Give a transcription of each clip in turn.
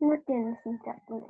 No tienes internet.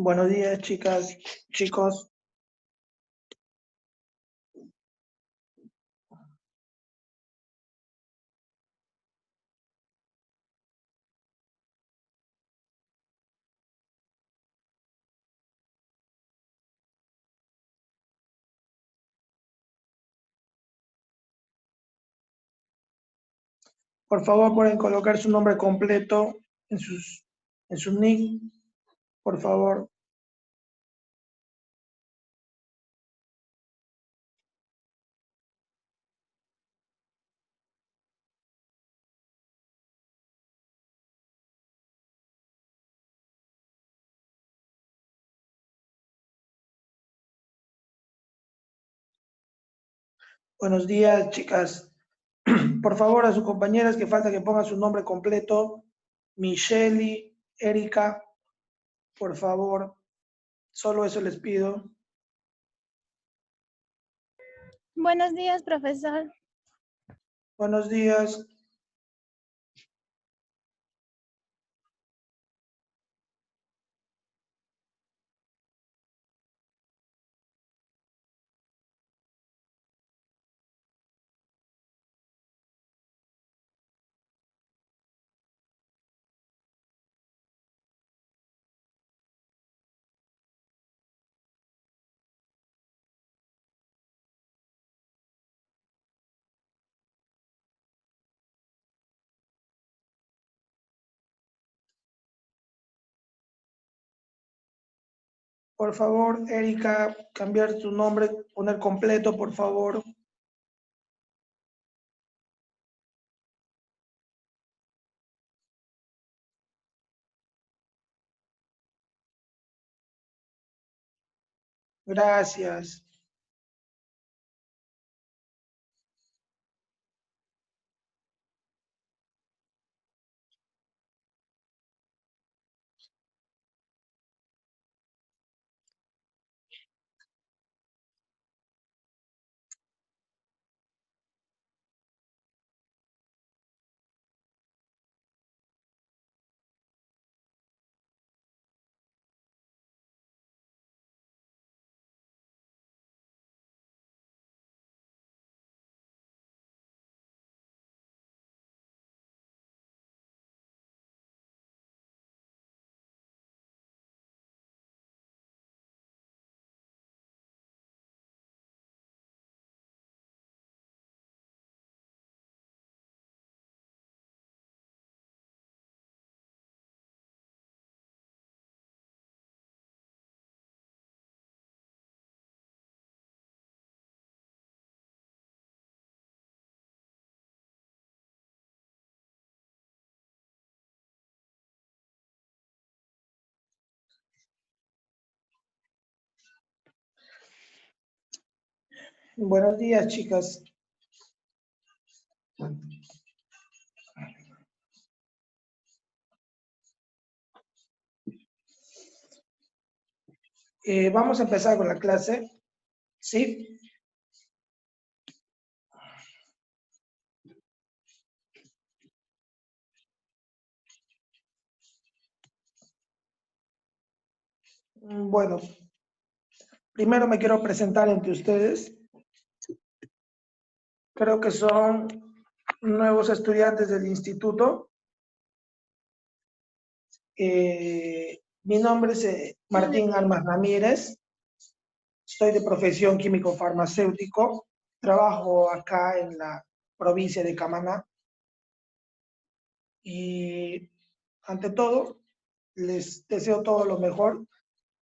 Buenos días, chicas, chicos. Por favor, pueden colocar su nombre completo en sus nick, por favor. Buenos días, chicas. Por favor, a sus compañeras que falta que pongan su nombre completo. Michelle, Erika, por favor. Solo eso les pido. Buenos días, profesor. Buenos días. Por favor, Erika, cambiar su nombre, poner completo, por favor. Gracias. Buenos días, chicas. Vamos a empezar con la clase, ¿sí? Bueno, primero me quiero presentar entre ustedes. Creo que son nuevos estudiantes del instituto. Mi nombre es Martín Armas Ramírez. Soy de profesión químico farmacéutico. Trabajo acá en la provincia de Camaná. Y ante todo, les deseo todo lo mejor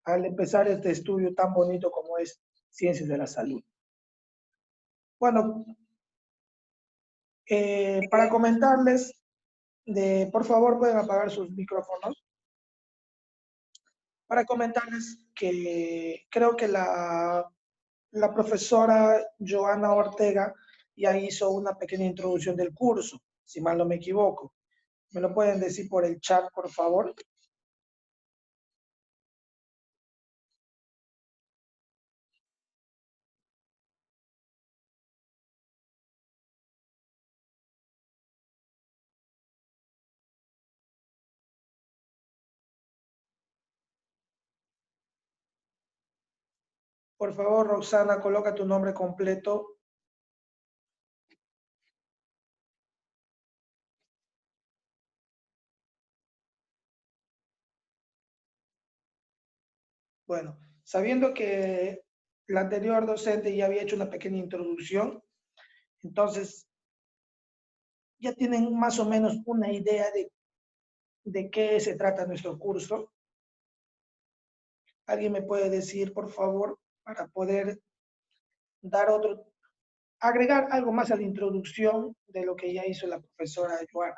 al empezar este estudio tan bonito como es Ciencias de la Salud. Bueno, para comentarles, por favor pueden apagar sus micrófonos, para comentarles que creo que la profesora Joana Ortega ya hizo una pequeña introducción del curso, si mal no me equivoco. ¿Me lo pueden decir por el chat, por favor? Por favor, Roxana, coloca tu nombre completo. Bueno, sabiendo que la anterior docente ya había hecho una pequeña introducción, entonces ya tienen más o menos una idea de qué se trata nuestro curso. ¿Alguien me puede decir, por favor, para poder dar agregar algo más a la introducción de lo que ya hizo la profesora Joana?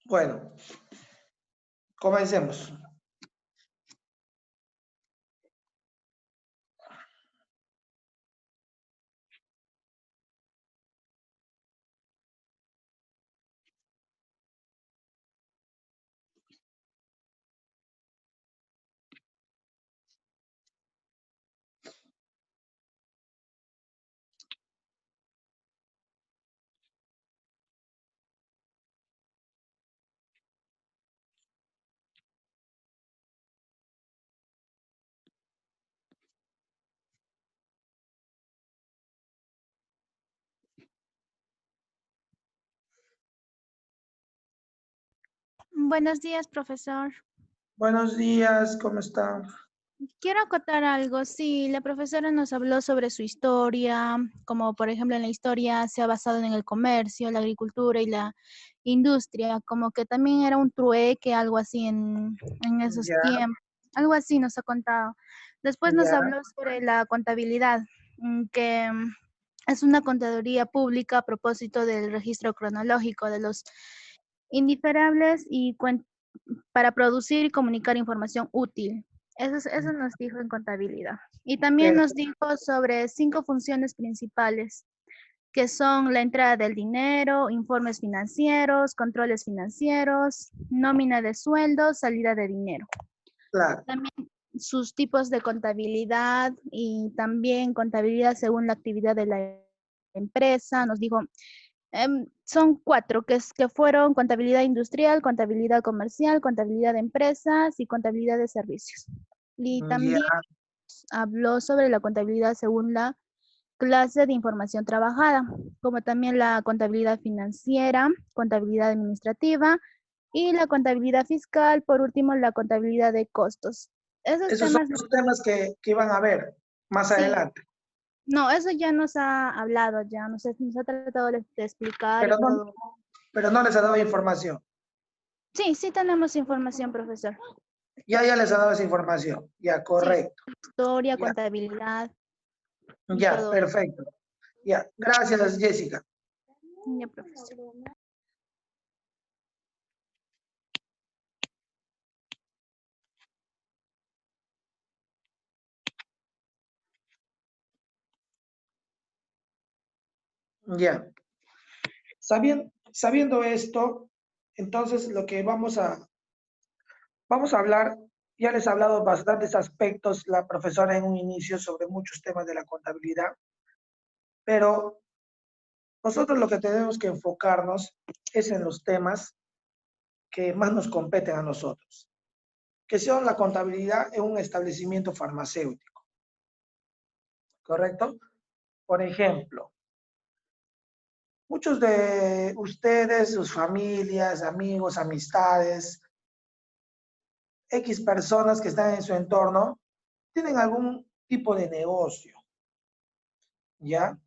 Bueno, comencemos. Buenos días, profesor. Buenos días, ¿cómo están? Quiero acotar algo. Sí, la profesora nos habló sobre su historia, como por ejemplo en la historia se ha basado en el comercio, la agricultura y la industria, como que también era un trueque, algo así en esos Ya, tiempos. Algo así nos ha contado. Después nos ya, habló sobre la contabilidad, que es una contaduría pública a propósito del registro cronológico de los indiferables y para producir y comunicar información útil. Eso nos dijo en contabilidad. Y también nos perfecto, dijo sobre 5 funciones principales, que son la entrada del dinero, informes financieros, controles financieros, nómina de sueldos, salida de dinero. claro. También sus tipos de contabilidad y también contabilidad según la actividad de la empresa. Nos dijo Son 4, que fueron contabilidad industrial, contabilidad comercial, contabilidad de empresas y contabilidad de servicios. Y Ya, también habló sobre la contabilidad según la clase de información trabajada, como también la contabilidad financiera, contabilidad administrativa y la contabilidad fiscal, por último, la contabilidad de costos. Esos esos son temas, los temas que iban a ver más sí, adelante, no, eso ya nos ha hablado, ya nos ha tratado de explicar y pero todo. pero no les ha dado información. Sí, sí tenemos información, profesor. Ya les ha dado esa información. Ya, Sí, correcto. historia, Ya, contabilidad y ya, todo eso. perfecto. Ya, gracias, Jessica. Ya, profesor. Ya. Sabiendo esto, entonces lo que vamos a hablar, ya les he hablado bastantes aspectos la profesora en un inicio sobre muchos temas de la contabilidad, pero nosotros lo que tenemos que enfocarnos es en los temas que más nos competen a nosotros, que son la contabilidad en un establecimiento farmacéutico, ¿correcto? Por ejemplo, muchos de ustedes, sus familias, amigos, amistades, X personas que están en su entorno, tienen algún tipo de negocio, ¿ya?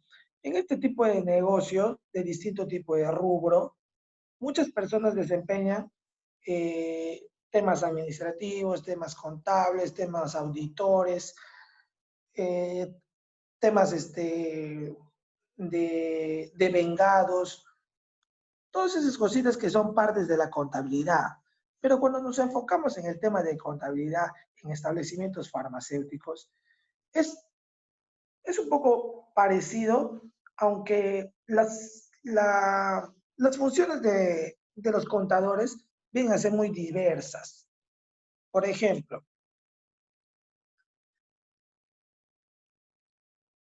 En este tipo de negocio, de distinto tipo de rubro, muchas personas desempeñan temas administrativos, temas contables, temas auditores, eh, temas de vengados, todas esas cositas que son partes de la contabilidad. Pero cuando nos enfocamos en el tema de contabilidad en establecimientos farmacéuticos, es, es un poco parecido, aunque las funciones de los contadores vienen a ser muy diversas. Por ejemplo,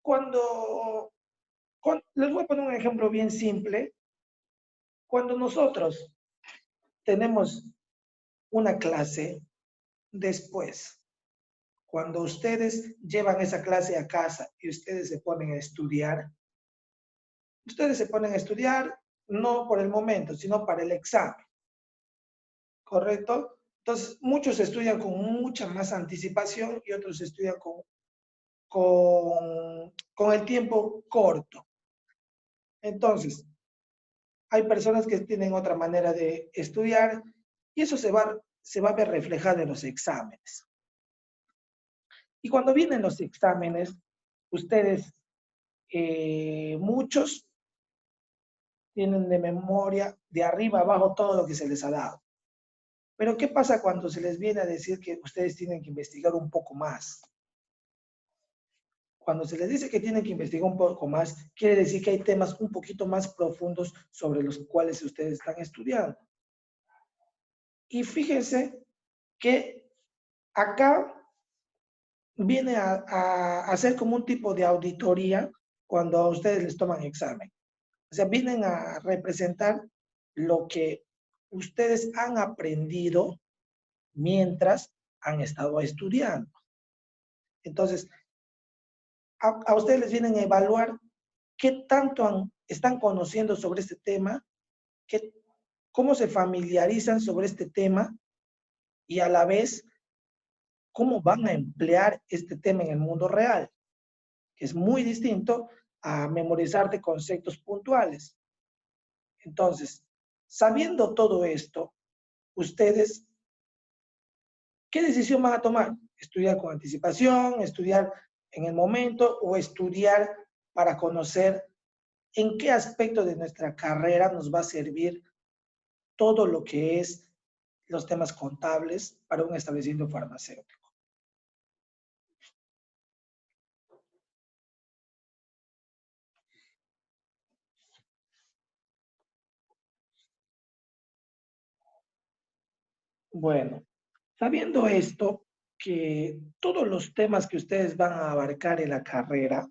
cuando, les voy a poner un ejemplo bien simple, cuando nosotros tenemos una clase, después, cuando ustedes llevan esa clase a casa y ustedes se ponen a estudiar no por el momento, sino para el examen, ¿correcto? Entonces, muchos estudian con mucha más anticipación y otros estudian con el tiempo corto. Entonces, hay personas que tienen otra manera de estudiar y eso se va a ver reflejado en los exámenes. Y cuando vienen los exámenes, ustedes, muchos tienen de memoria de arriba abajo todo lo que se les ha dado. Pero ¿qué pasa cuando se les viene a decir que ustedes tienen que investigar un poco más? Cuando se les dice que tienen que investigar un poco más, quiere decir que hay temas un poquito más profundos sobre los cuales ustedes están estudiando. Y fíjense que acá viene a ser como un tipo de auditoría cuando a ustedes les toman examen. O sea, vienen a representar lo que ustedes han aprendido mientras han estado estudiando. Entonces, a ustedes les vienen a evaluar qué tanto están conociendo sobre este tema, cómo se familiarizan sobre este tema y a la vez cómo van a emplear este tema en el mundo real, que es muy distinto a memorizarte conceptos puntuales. Entonces, sabiendo todo esto, ustedes, ¿qué decisión van a tomar? ¿Estudiar con anticipación, estudiar en el momento o estudiar para conocer en qué aspecto de nuestra carrera nos va a servir todo lo que es los temas contables para un establecimiento farmacéutico? Bueno, sabiendo esto, que todos los temas que ustedes van a abarcar en la carrera,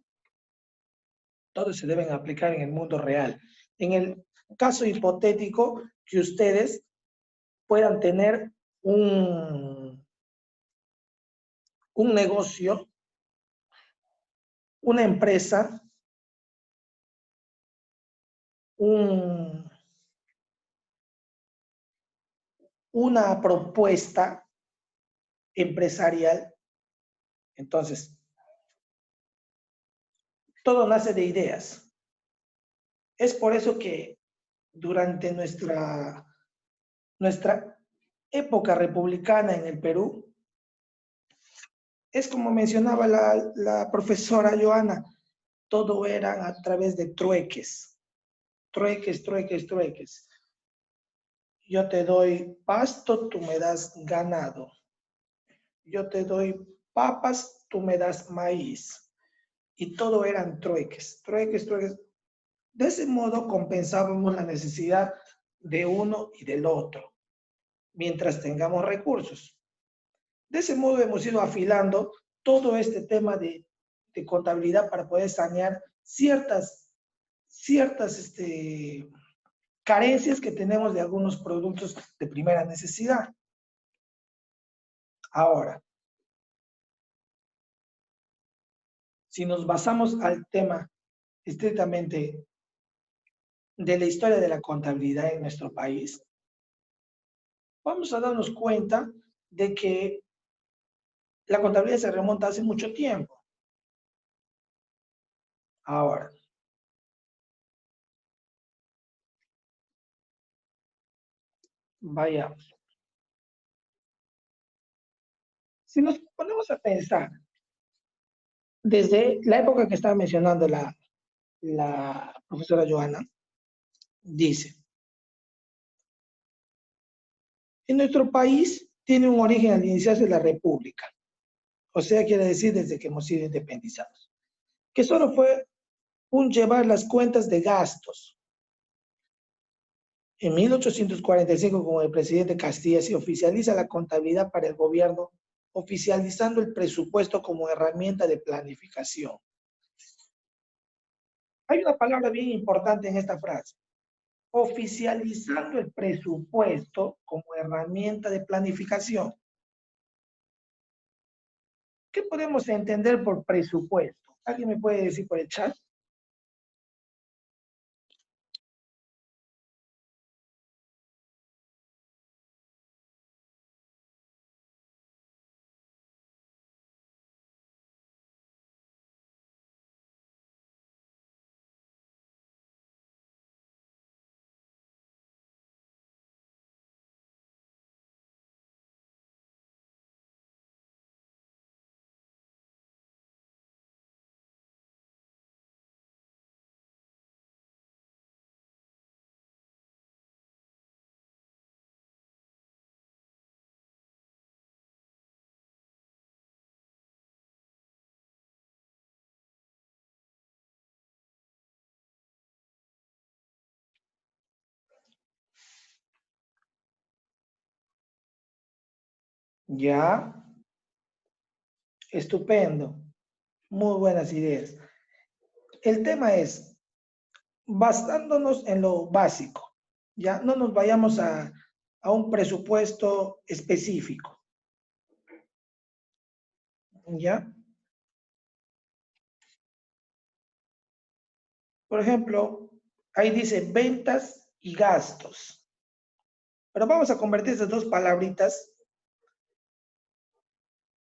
todos se deben aplicar en el mundo real. En el caso hipotético que ustedes puedan tener un negocio, una empresa, una propuesta empresarial. Entonces, todo nace de ideas. Es por eso que durante nuestra época republicana en el Perú, es como mencionaba la profesora Joana, todo era a través de trueques. Trueques, trueques, trueques. Yo te doy pasto, tú me das ganado. Yo te doy papas, tú me das maíz. Y todo eran trueques, trueques, trueques. De ese modo compensábamos la necesidad de uno y del otro, mientras tengamos recursos. De ese modo hemos ido afilando todo este tema de contabilidad para poder sanear ciertas carencias que tenemos de algunos productos de primera necesidad. Ahora, si nos basamos al tema estrictamente de la historia de la contabilidad en nuestro país, vamos a darnos cuenta de que la contabilidad se remonta hace mucho tiempo. Ahora, vayamos. Si nos ponemos a pensar, desde la época que estaba mencionando la profesora Joana, dice, en nuestro país tiene un origen al iniciarse la República, o sea, quiere decir desde que hemos sido independizados, que solo fue un llevar las cuentas de gastos. En 1845, con el presidente Castilla, se oficializa la contabilidad para el gobierno, oficializando el presupuesto como herramienta de planificación. Hay una palabra bien importante en esta frase. Oficializando el presupuesto como herramienta de planificación. ¿Qué podemos entender por presupuesto? ¿Alguien me puede decir por el chat? Ya, estupendo. Muy buenas ideas. El tema es, basándonos en lo básico, ya no nos vayamos a un presupuesto específico, ¿ya? Por ejemplo, ahí dice ventas y gastos. Pero vamos a convertir esas dos palabritas.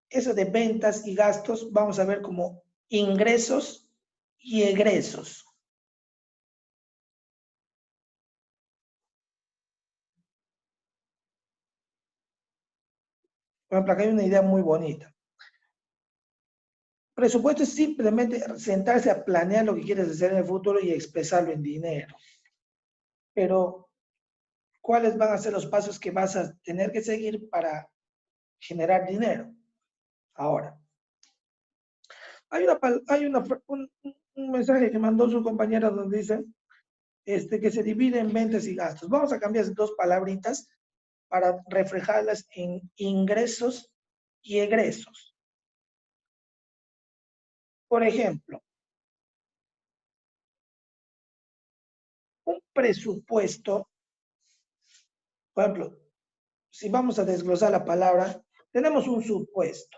Eso de ventas y gastos, vamos a ver como ingresos y egresos. Por ejemplo, acá hay una idea muy bonita. Presupuesto es simplemente sentarse a planear lo que quieres hacer en el futuro y expresarlo en dinero. Pero, ¿cuáles van a ser los pasos que vas a tener que seguir para generar dinero? Ahora, hay un mensaje que mandó su compañera donde dice que se divide en ventas y gastos. Vamos a cambiar esas dos palabritas para reflejarlas en ingresos y egresos. Por ejemplo, presupuesto, por ejemplo, si vamos a desglosar la palabra, tenemos un supuesto.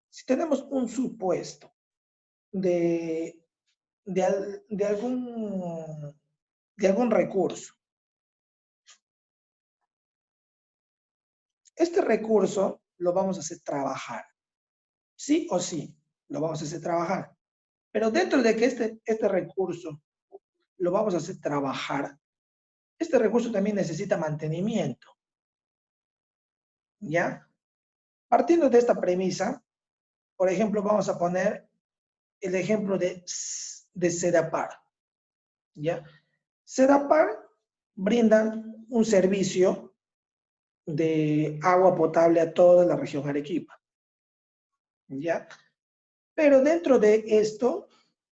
Si tenemos un supuesto de algún recurso, este recurso lo vamos a hacer trabajar. Sí o sí, lo vamos a hacer trabajar. Pero dentro de que este recurso lo vamos a hacer trabajar, este recurso también necesita mantenimiento. ¿Ya? Partiendo de esta premisa, por ejemplo, vamos a poner el ejemplo de Sedapar. ¿Ya? Sedapar brinda un servicio de agua potable a toda la región Arequipa. ¿Ya? Pero dentro de esto,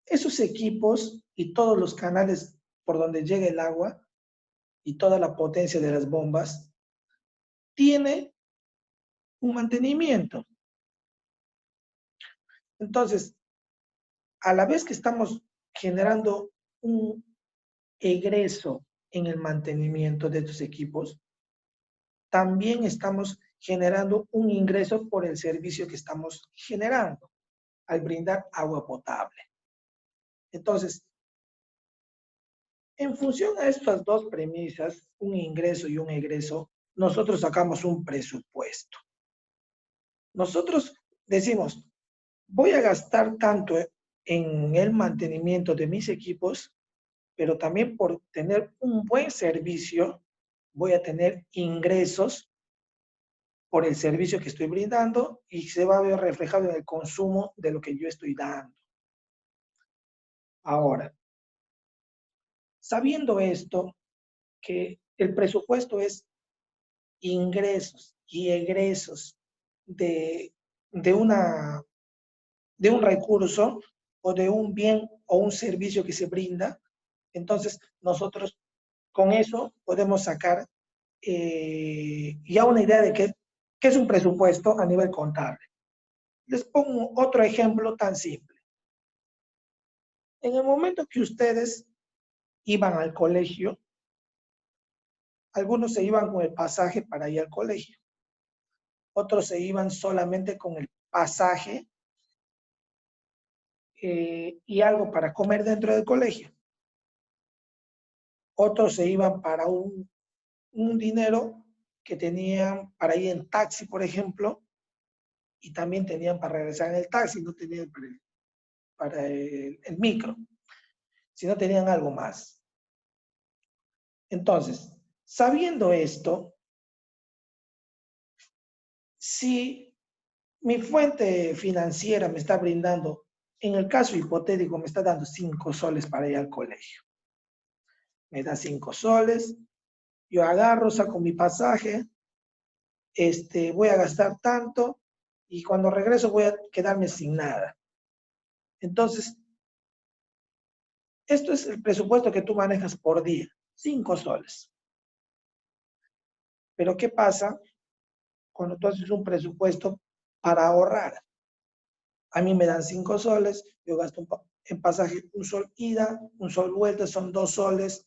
esos equipos y todos los canales por donde llega el agua y toda la potencia de las bombas, tiene un mantenimiento. Entonces, a la vez que estamos generando un egreso en el mantenimiento de estos equipos, también estamos generando un ingreso por el servicio que estamos generando al brindar agua potable. Entonces, en función a estas dos premisas, un ingreso y un egreso, nosotros sacamos un presupuesto. Nosotros decimos, voy a gastar tanto en el mantenimiento de mis equipos, pero también por tener un buen servicio, voy a tener ingresos por el servicio que estoy brindando y se va a ver reflejado en el consumo de lo que yo estoy dando. Ahora, sabiendo esto, que el presupuesto es ingresos y egresos de, de, una, de un recurso o de un bien o un servicio que se brinda, entonces nosotros con eso podemos sacar ya una idea de qué es un presupuesto a nivel contable. Les pongo otro ejemplo tan simple. En el momento que ustedes iban al colegio, algunos se iban con el pasaje para ir al colegio, otros se iban solamente con el pasaje y algo para comer dentro del colegio. Otros se iban para un dinero que tenían para ir en taxi, por ejemplo, y también tenían para regresar en el taxi, no tenían para el micro, si no tenían algo más. Entonces, sabiendo esto, si mi fuente financiera me está brindando, en el caso hipotético, me está dando 5 soles para ir al colegio. Me da 5 soles, yo agarro, saco mi pasaje, voy a gastar tanto y cuando regreso voy a quedarme sin nada. Entonces, esto es el presupuesto que tú manejas por día, 5 soles. Pero ¿qué pasa cuando tú haces un presupuesto para ahorrar? A mí me dan 5 soles, yo gasto en pasaje 1 sol ida, 1 sol vuelta, son 2 soles,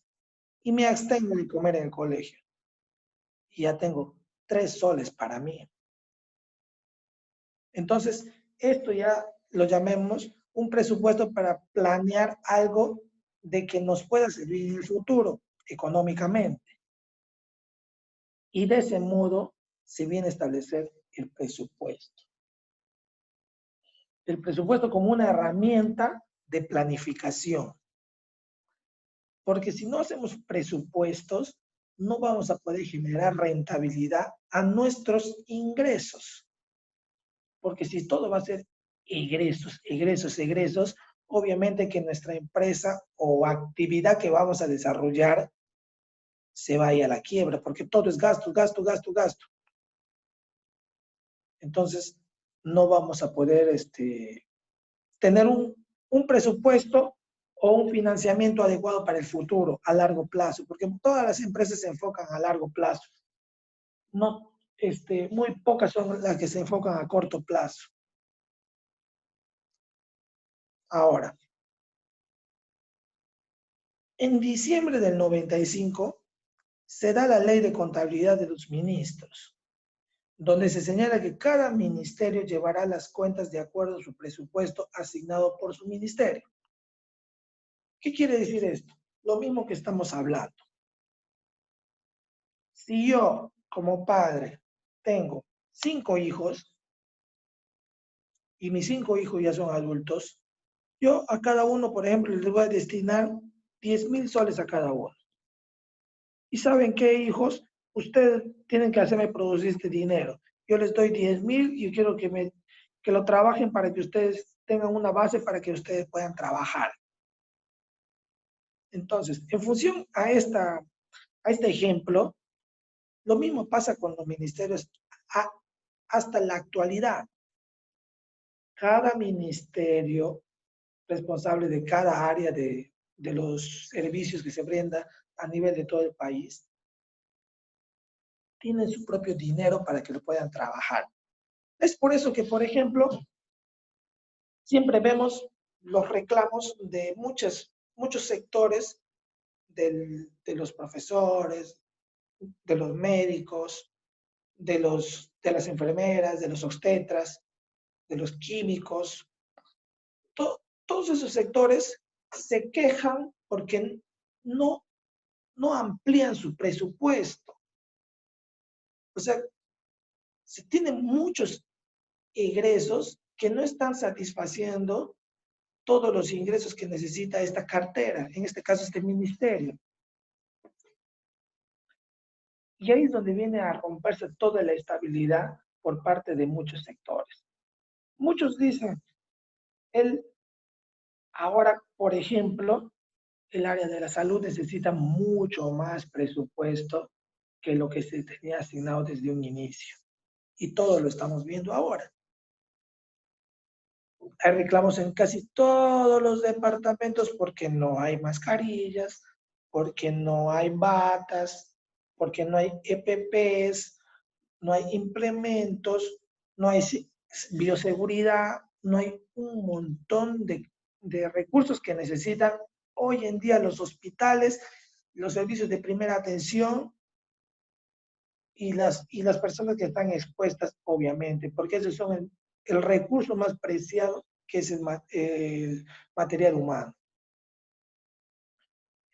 y me abstengo de comer en el colegio. Y ya tengo 3 soles para mí. Entonces, esto ya lo llamemos un presupuesto para planear algo de que nos pueda servir en el futuro, económicamente. Y de ese modo se viene a establecer el presupuesto. El presupuesto como una herramienta de planificación. Porque si no hacemos presupuestos, no vamos a poder generar rentabilidad a nuestros ingresos. Porque si todo va a ser egresos, egresos, egresos, obviamente que nuestra empresa o actividad que vamos a desarrollar se vaya a la quiebra, porque todo es gasto, gasto, gasto, gasto. Entonces, no vamos a poder tener un presupuesto o un financiamiento adecuado para el futuro a largo plazo, porque todas las empresas se enfocan a largo plazo. No, muy pocas son las que se enfocan a corto plazo. Ahora, En diciembre del 95 se da la Ley de Contabilidad de los Ministros, donde se señala que cada ministerio llevará las cuentas de acuerdo a su presupuesto asignado por su ministerio. ¿Qué quiere decir esto? Lo mismo que estamos hablando. Si yo, como padre, tengo 5 hijos y mis 5 hijos ya son adultos, yo a cada uno, por ejemplo, les voy a destinar 10.000 soles a cada uno. ¿Y saben qué, hijos? Ustedes tienen que hacerme producir este dinero. Yo les doy 10.000 y yo quiero que lo trabajen para que ustedes tengan una base para que ustedes puedan trabajar. Entonces, en función a este ejemplo, lo mismo pasa con los ministerios hasta la actualidad. Cada ministerio responsable de cada área de los servicios que se brinda a nivel de todo el país tienen su propio dinero para que lo puedan trabajar. Es por eso que, por ejemplo, siempre vemos los reclamos de muchos sectores de los profesores, de los médicos, de las enfermeras, de los obstetras, de los químicos. Todos esos sectores se quejan porque no amplían su presupuesto. O sea, se tienen muchos egresos que no están satisfaciendo todos los ingresos que necesita esta cartera, en este caso este ministerio. Y ahí es donde viene a romperse toda la estabilidad por parte de muchos sectores. Muchos dicen, ahora, por ejemplo, el área de la salud necesita mucho más presupuesto que lo que se tenía asignado desde un inicio. Y todo lo estamos viendo ahora. Hay reclamos en casi todos los departamentos porque no hay mascarillas, porque no hay batas, porque no hay EPPs, no hay implementos, no hay bioseguridad, no hay un montón de recursos que necesitan hoy en día los hospitales, los servicios de primera atención y las personas que están expuestas, obviamente, porque esos son el recurso más preciado que es el material humano.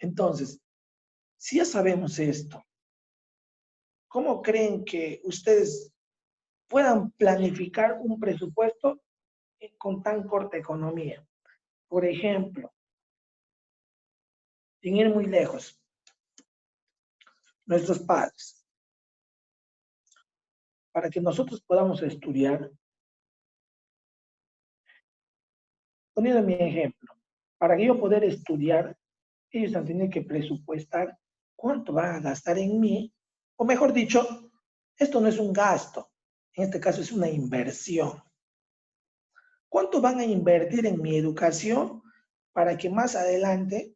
Entonces, si ya sabemos esto, ¿cómo creen que ustedes puedan planificar un presupuesto con tan corta economía? Por ejemplo, sin ir muy lejos, nuestros padres, para que nosotros podamos estudiar, poniendo mi ejemplo, para que yo poder estudiar, ellos han tenido que presupuestar cuánto van a gastar en mí, o mejor dicho, esto no es un gasto, en este caso es una inversión. ¿Cuánto van a invertir en mi educación para que más adelante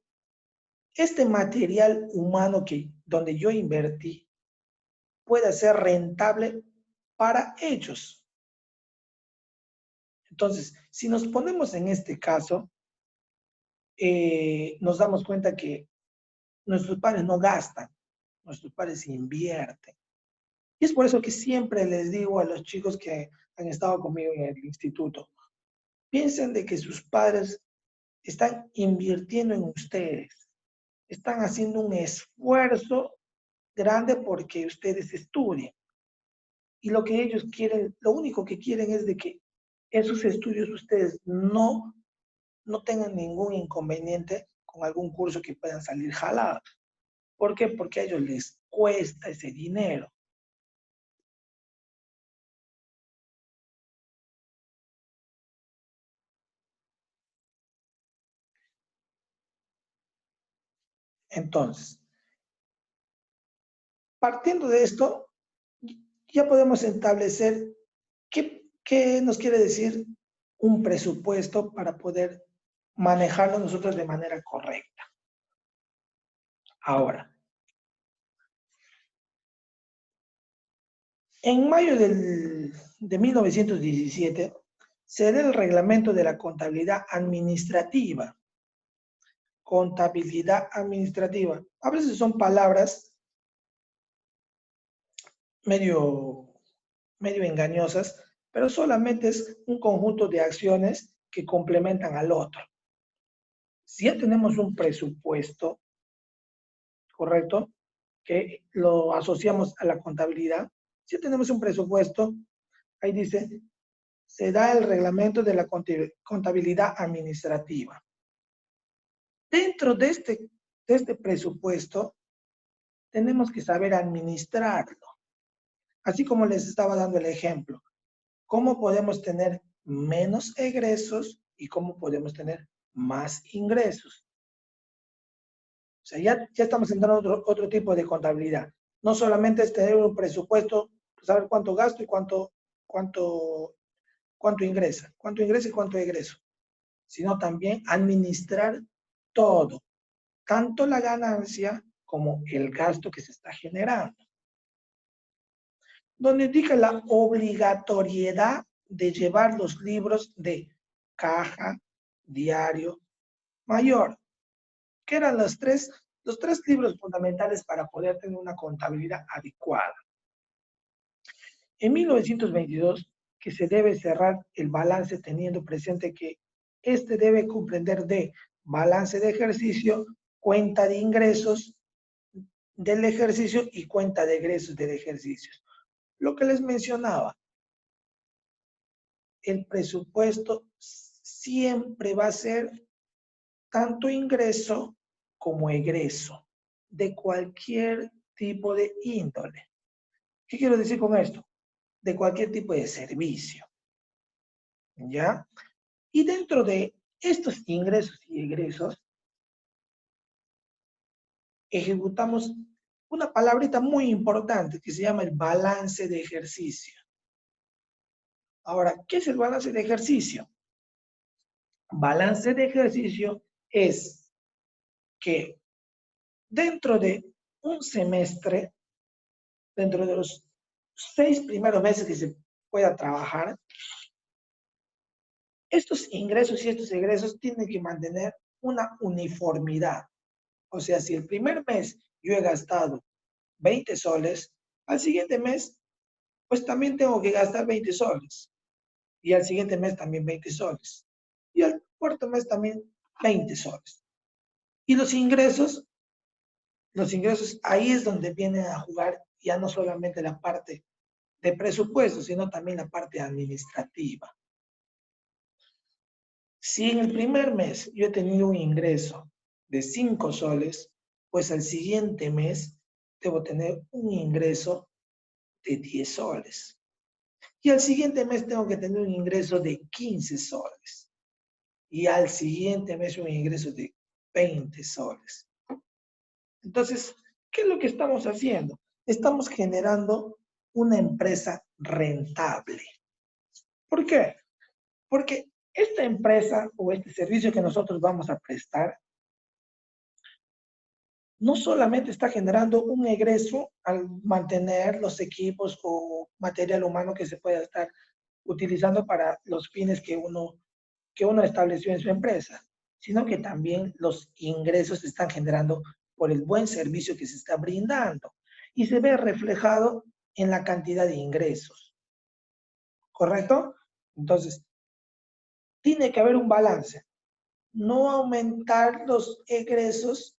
este material humano donde yo invertí pueda ser rentable para ellos? Entonces, si nos ponemos en este caso, nos damos cuenta que nuestros padres no gastan, nuestros padres invierten. Y es por eso que siempre les digo a los chicos que han estado conmigo en el instituto, piensen de que sus padres están invirtiendo en ustedes, están haciendo un esfuerzo grande porque ustedes estudien. Y lo que ellos quieren, lo único que quieren es de que en sus estudios ustedes no tengan ningún inconveniente con algún curso que puedan salir jalados. ¿Por qué? Porque a ellos les cuesta ese dinero. Entonces, partiendo de esto, ya podemos establecer qué nos quiere decir un presupuesto para poder manejarlo nosotros de manera correcta. Ahora, en mayo de 1917 se da el reglamento de la contabilidad administrativa, contabilidad administrativa. A veces son palabras medio engañosas, pero solamente es un conjunto de acciones que complementan al otro. Si ya tenemos un presupuesto, ¿correcto? Que lo asociamos a la contabilidad. Si ya tenemos un presupuesto, ahí dice, se da el reglamento de la contabilidad administrativa. Dentro de este presupuesto, tenemos que saber administrarlo. Así como les estaba dando el ejemplo, cómo podemos tener menos egresos y cómo podemos tener más ingresos. O sea, ya estamos entrando a otro tipo de contabilidad. No solamente es tener un presupuesto, saber cuánto gasto y cuánto ingresa y cuánto egreso, sino también administrar todo, tanto la ganancia como el gasto que se está generando. Donde indica la obligatoriedad de llevar los libros de caja, diario, mayor, que eran los tres libros fundamentales para poder tener una contabilidad adecuada. En 1922, que se debe cerrar el balance teniendo presente que este debe comprender de balance de ejercicio, cuenta de ingresos del ejercicio y cuenta de egresos del ejercicio. Lo que les mencionaba, el presupuesto siempre va a ser tanto ingreso como egreso de cualquier tipo de índole. ¿Qué quiero decir con esto? De cualquier tipo de servicio. ¿Ya? Y dentro de estos ingresos y egresos, ejecutamos una palabrita muy importante que se llama el balance de ejercicio. Ahora, ¿qué es el balance de ejercicio? Balance de ejercicio es que dentro de un semestre, dentro de los 6 primeros meses que se pueda trabajar, estos ingresos y estos egresos tienen que mantener una uniformidad. O sea, si el primer mes yo he gastado 20 soles, al siguiente mes, pues también tengo que gastar 20 soles. Y al siguiente mes también 20 soles. Y al cuarto mes también 20 soles. Y los ingresos ahí es donde vienen a jugar ya no solamente la parte de presupuesto, sino también la parte administrativa. Si en el primer mes yo he tenido un ingreso de 5 soles, pues al siguiente mes debo tener un ingreso de 10 soles. Y al siguiente mes tengo que tener un ingreso de 15 soles. Y al siguiente mes un ingreso de 20 soles. Entonces, ¿qué es lo que estamos haciendo? Estamos generando una empresa rentable. ¿Por qué? Porque esta empresa o este servicio que nosotros vamos a prestar no solamente está generando un egreso al mantener los equipos o material humano que se pueda estar utilizando para los fines que uno estableció en su empresa, sino que también los ingresos se están generando por el buen servicio que se está brindando y se ve reflejado en la cantidad de ingresos. ¿Correcto? Entonces, tiene que haber un balance. No aumentar los egresos,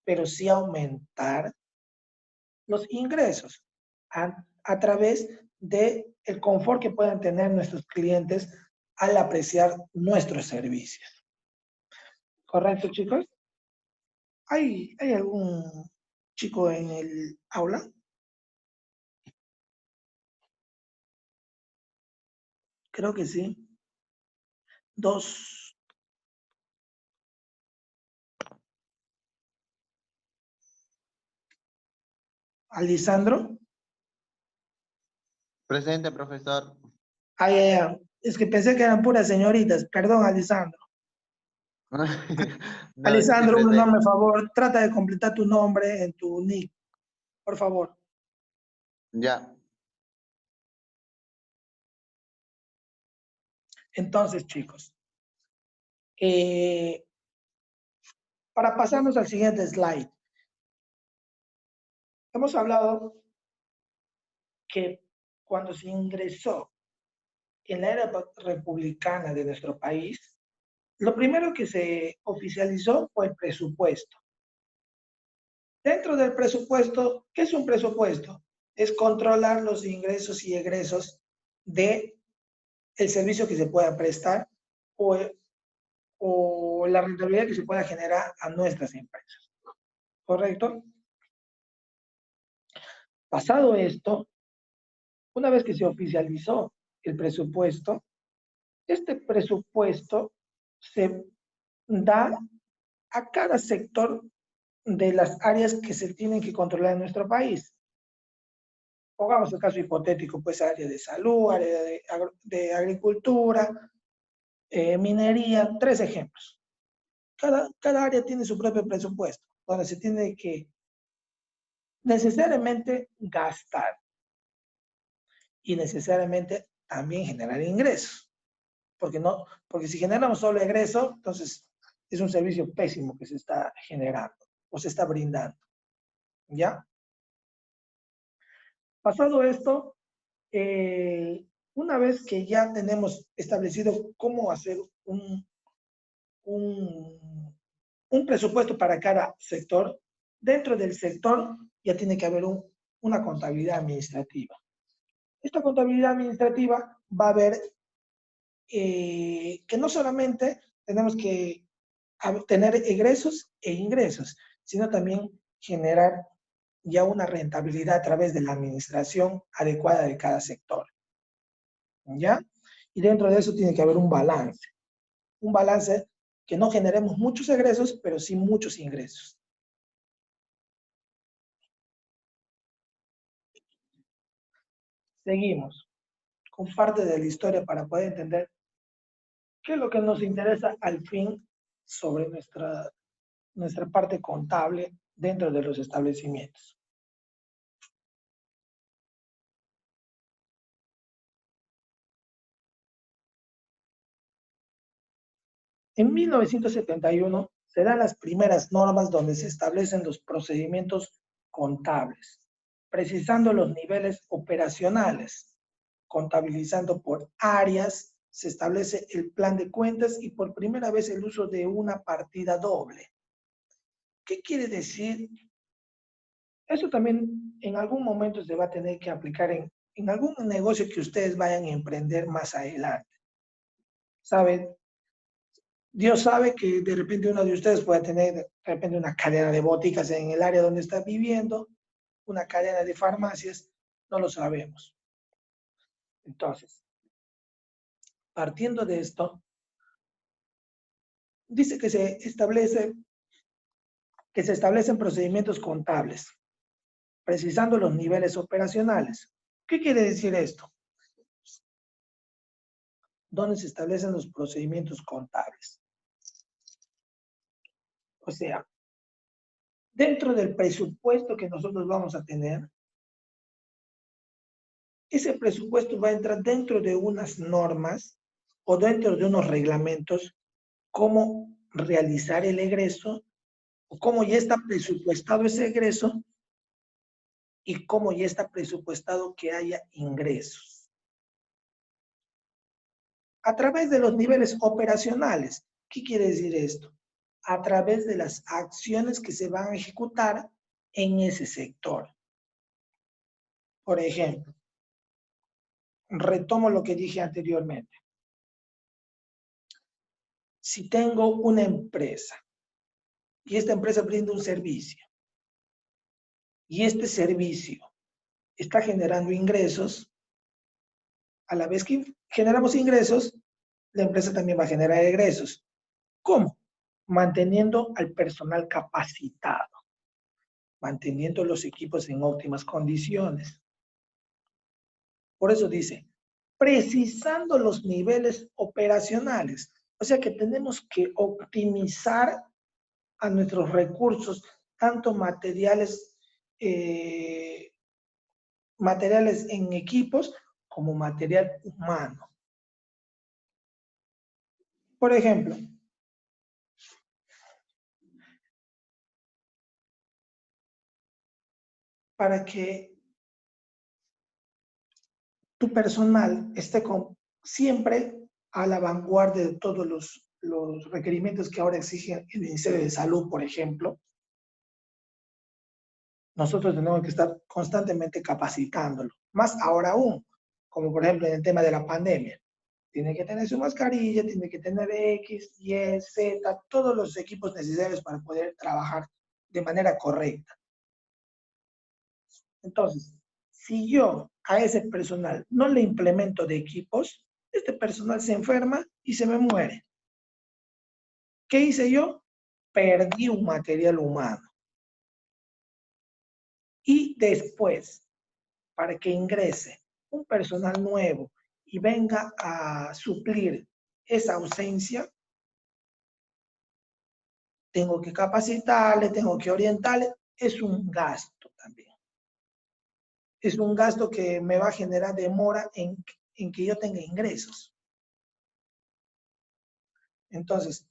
pero sí aumentar los ingresos a través del confort que puedan tener nuestros clientes al apreciar nuestros servicios. ¿Correcto, chicos? ¿Hay algún chico en el aula? Creo que sí. 2. ¿Alisandro? Presente, profesor. Es que pensé que eran puras señoritas. Perdón, Alisandro. No, sí, Alisandro, un nombre, presente. por favor. Trata de completar tu nombre en tu nick. Por favor. Ya. Entonces, chicos, Para pasarnos al siguiente slide. Hemos hablado que cuando se ingresó en la era republicana de nuestro país, lo primero que se oficializó fue el presupuesto. Dentro del presupuesto, ¿qué es un presupuesto? Es controlar los ingresos y egresos del servicio que se pueda prestar o la rentabilidad que se pueda generar a nuestras empresas. ¿Correcto? Pasado esto, una vez que se oficializó el presupuesto, este presupuesto se da a cada sector de las áreas que se tienen que controlar en nuestro país. Pongamos el caso hipotético, pues área de salud, área de agricultura, minería, 3 ejemplos. Cada área tiene su propio presupuesto, donde se tiene que necesariamente gastar y necesariamente también generar ingresos. Porque si generamos solo egreso, entonces es un servicio pésimo que se está generando o se está brindando. ¿Ya? Pasado esto, una vez que ya tenemos establecido cómo hacer un presupuesto para cada sector, dentro del sector ya tiene que haber una contabilidad administrativa. Esta contabilidad administrativa va a ver que no solamente tenemos que tener egresos e ingresos, sino también generar ya una rentabilidad a través de la administración adecuada de cada sector. ¿Ya? Y dentro de eso tiene que haber un balance. Un balance que no generemos muchos egresos, pero sí muchos ingresos. Seguimos con parte de la historia para poder entender qué es lo que nos interesa al fin sobre nuestra parte contable dentro de los establecimientos. En 1971 se dan las primeras normas donde se establecen los procedimientos contables, precisando los niveles operacionales, contabilizando por áreas, se establece el plan de cuentas y por primera vez el uso de una partida doble. ¿Qué quiere decir? Eso también en algún momento se va a tener que aplicar en algún negocio que ustedes vayan a emprender más adelante. ¿Saben? Dios sabe que de repente uno de ustedes puede tener de repente una cadena de boticas en el área donde está viviendo, una cadena de farmacias, no lo sabemos. Entonces, partiendo de esto, dice que se establecen procedimientos contables, precisando los niveles operacionales. ¿Qué quiere decir esto? ¿Dónde se establecen los procedimientos contables? O sea, dentro del presupuesto que nosotros vamos a tener, ese presupuesto va a entrar dentro de unas normas o dentro de unos reglamentos, cómo realizar el egreso, o cómo ya está presupuestado ese egreso y cómo ya está presupuestado que haya ingresos. A través de los niveles operacionales. ¿Qué quiere decir esto? A través de las acciones que se van a ejecutar en ese sector. Por ejemplo, retomo lo que dije anteriormente. Si tengo una empresa y esta empresa brinda un servicio y este servicio está generando ingresos, a la vez que generamos ingresos, la empresa también va a generar egresos. ¿Cómo? Manteniendo al personal capacitado, manteniendo los equipos en óptimas condiciones. Por eso dice, precisando los niveles operacionales. O sea que tenemos que optimizar a nuestros recursos, tanto materiales en equipos como material humano. Por ejemplo, para que tu personal esté siempre a la vanguardia de todos los requerimientos que ahora exige el Ministerio de Salud, por ejemplo. Nosotros tenemos que estar constantemente capacitándolo. Más ahora aún, como por ejemplo en el tema de la pandemia. Tiene que tener su mascarilla, tiene que tener X, Y, Z, todos los equipos necesarios para poder trabajar de manera correcta. Entonces, si yo a ese personal no le implemento de equipos, este personal se enferma y se me muere. ¿Qué hice yo? Perdí un material humano. Y después, para que ingrese un personal nuevo y venga a suplir esa ausencia, tengo que capacitarle, tengo que orientarle, es un gasto también. Es un gasto que me va a generar demora en que yo tenga ingresos. Entonces,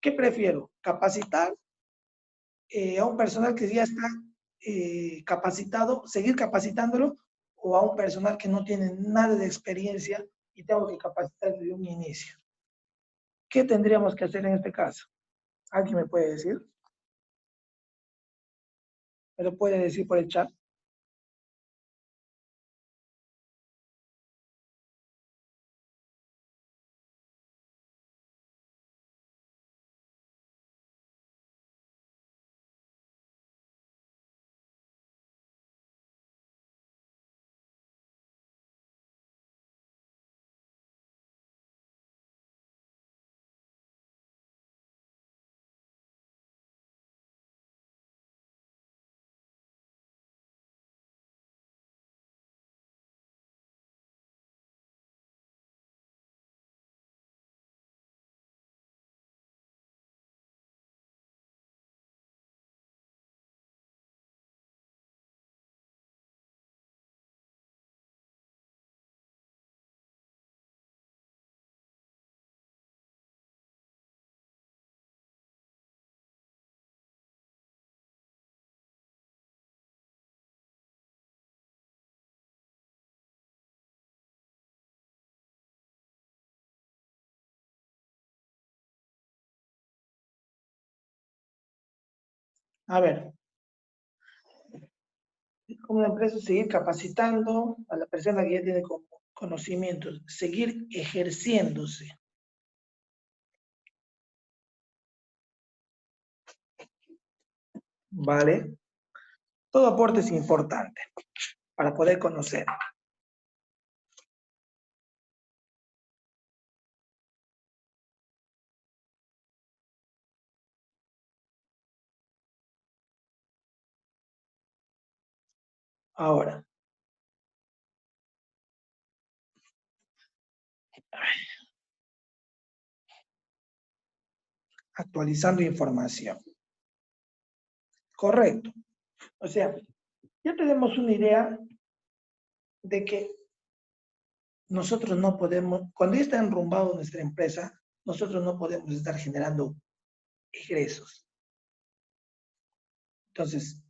¿qué prefiero? ¿Capacitar a un personal que ya está capacitado, seguir capacitándolo, o a un personal que no tiene nada de experiencia y tengo que capacitar desde un inicio? ¿Qué tendríamos que hacer en este caso? ¿Alguien me puede decir? ¿Me lo puede decir por el chat? A ver, como una empresa, seguir capacitando a la persona que ya tiene conocimientos, seguir ejerciéndose. ¿Vale? Todo aporte es importante para poder conocer. Ahora, actualizando información. Correcto. O sea, ya tenemos una idea de que nosotros no podemos, cuando ya está enrumbado nuestra empresa, nosotros no podemos estar generando ingresos. Entonces,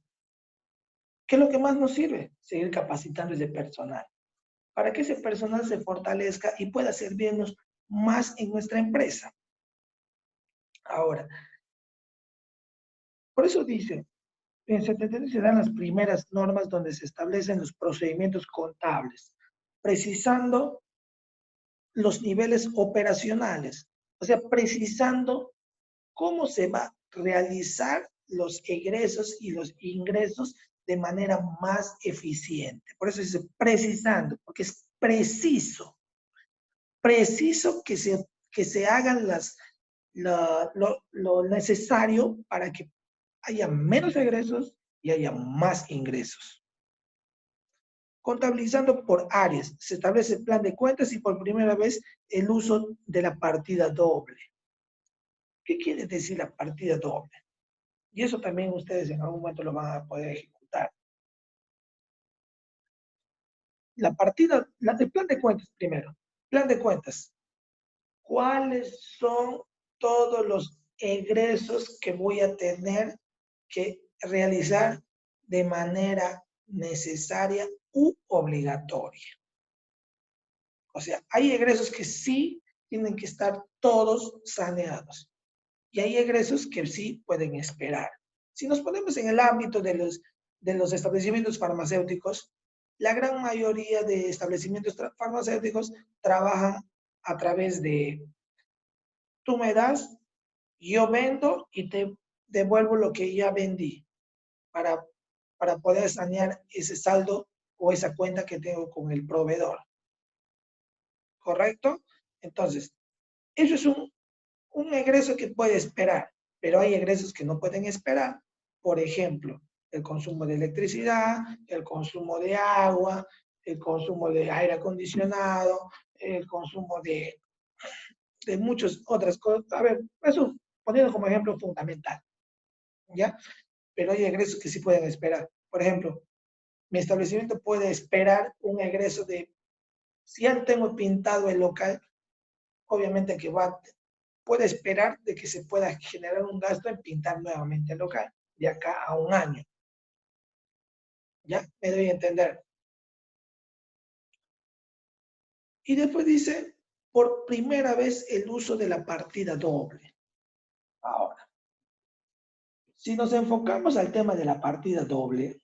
¿qué es lo que más nos sirve? Seguir capacitando ese personal, para que ese personal se fortalezca y pueda servirnos más en nuestra empresa. Ahora, por eso dice, en 73 se dan las primeras normas donde se establecen los procedimientos contables, precisando los niveles operacionales, o sea, precisando cómo se va a realizar los egresos y los ingresos de manera más eficiente. Por eso dice precisando, porque es preciso que se hagan lo necesario para que haya menos egresos y haya más ingresos. Contabilizando por áreas, se establece el plan de cuentas y por primera vez el uso de la partida doble. ¿Qué quiere decir la partida doble? Y eso también ustedes en algún momento lo van a poder ejecutar. La partida, el plan de cuentas primero. Plan de cuentas. ¿Cuáles son todos los egresos que voy a tener que realizar de manera necesaria u obligatoria. O sea, hay egresos que sí tienen que estar todos saneados y hay egresos que sí pueden esperar. Si nos ponemos en el ámbito de los establecimientos farmacéuticos, la gran mayoría de establecimientos farmacéuticos trabajan a través de tú me das, yo vendo y te devuelvo lo que ya vendí para poder sanear ese saldo o esa cuenta que tengo con el proveedor. ¿Correcto? Entonces, eso es un egreso que puede esperar, pero hay egresos que no pueden esperar. Por ejemplo, el consumo de electricidad, el consumo de agua, el consumo de aire acondicionado, el consumo de muchas otras cosas. A ver, eso poniendo como ejemplo fundamental, ¿ya? Pero hay egresos que sí pueden esperar. Por ejemplo, mi establecimiento puede esperar un egreso de, si ya tengo pintado el local, obviamente que puede esperar de que se pueda generar un gasto en pintar nuevamente el local de acá a un año. ¿Ya? Me doy a entender. Y después dice, por primera vez el uso de la partida doble. Ahora, si nos enfocamos al tema de la partida doble,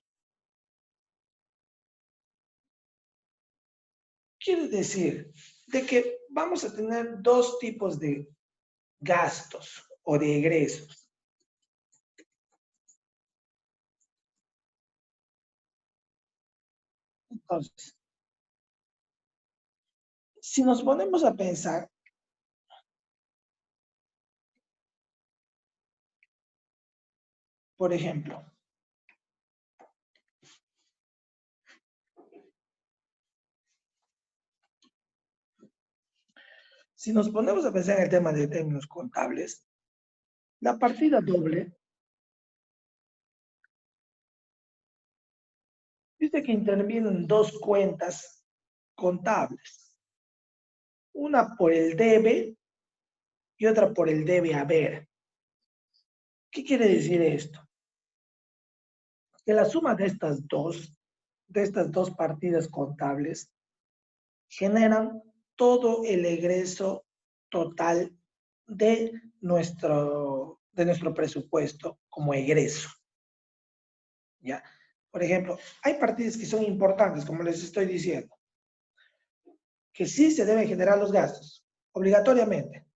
quiere decir de que vamos a tener dos tipos de gastos o de egresos. Entonces, si nos ponemos a pensar, por ejemplo, si nos ponemos a pensar en el tema de términos contables, la partida doble dice que intervienen dos cuentas contables, una por el debe y otra por el debe haber. ¿Qué quiere decir esto? Que la suma de estas dos partidas contables generan todo el egreso total de nuestro presupuesto como egreso. ¿Ya? Por ejemplo, hay partidas que son importantes, como les estoy diciendo, que sí se deben generar los gastos, obligatoriamente,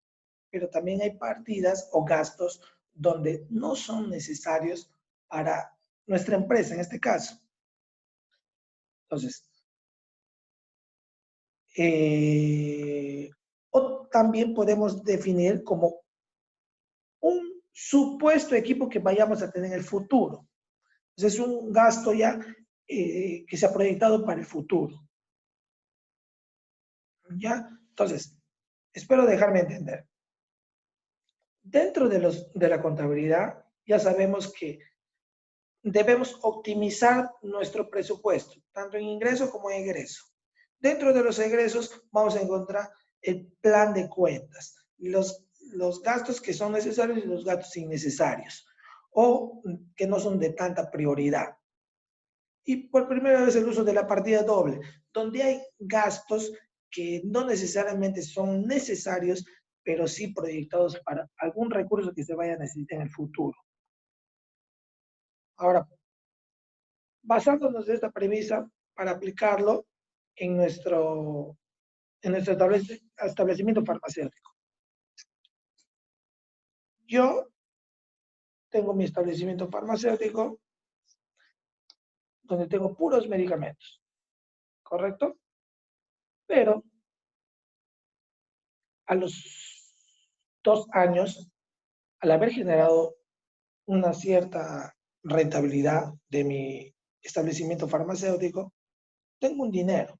pero también hay partidas o gastos donde no son necesarios para nuestra empresa, en este caso. Entonces, o también podemos definir como un supuesto equipo que vayamos a tener en el futuro. Entonces, es un gasto ya que se ha proyectado para el futuro. ¿Ya? Entonces, espero dejarme entender. Dentro de la contabilidad, ya sabemos que debemos optimizar nuestro presupuesto, tanto en ingreso como en egreso. Dentro de los egresos vamos a encontrar el plan de cuentas, los gastos que son necesarios y los gastos innecesarios, o que no son de tanta prioridad. Y por primera vez el uso de la partida doble, donde hay gastos que no necesariamente son necesarios, pero sí proyectados para algún recurso que se vaya a necesitar en el futuro. Ahora, basándonos en esta premisa para aplicarlo en nuestro establecimiento farmacéutico. Yo tengo mi establecimiento farmacéutico donde tengo puros medicamentos, ¿correcto? Pero a los 2 años, al haber generado una cierta rentabilidad de mi establecimiento farmacéutico, tengo un dinero.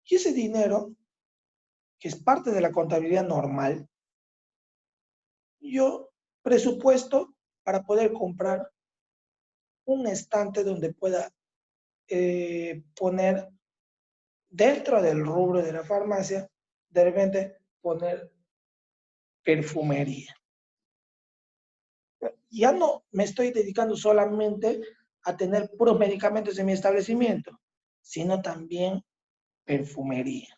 Y ese dinero, que es parte de la contabilidad normal, yo presupuesto para poder comprar un estante donde pueda poner dentro del rubro de la farmacia, de repente poner perfumería. Ya no me estoy dedicando solamente a tener puros medicamentos en mi establecimiento, sino también perfumería.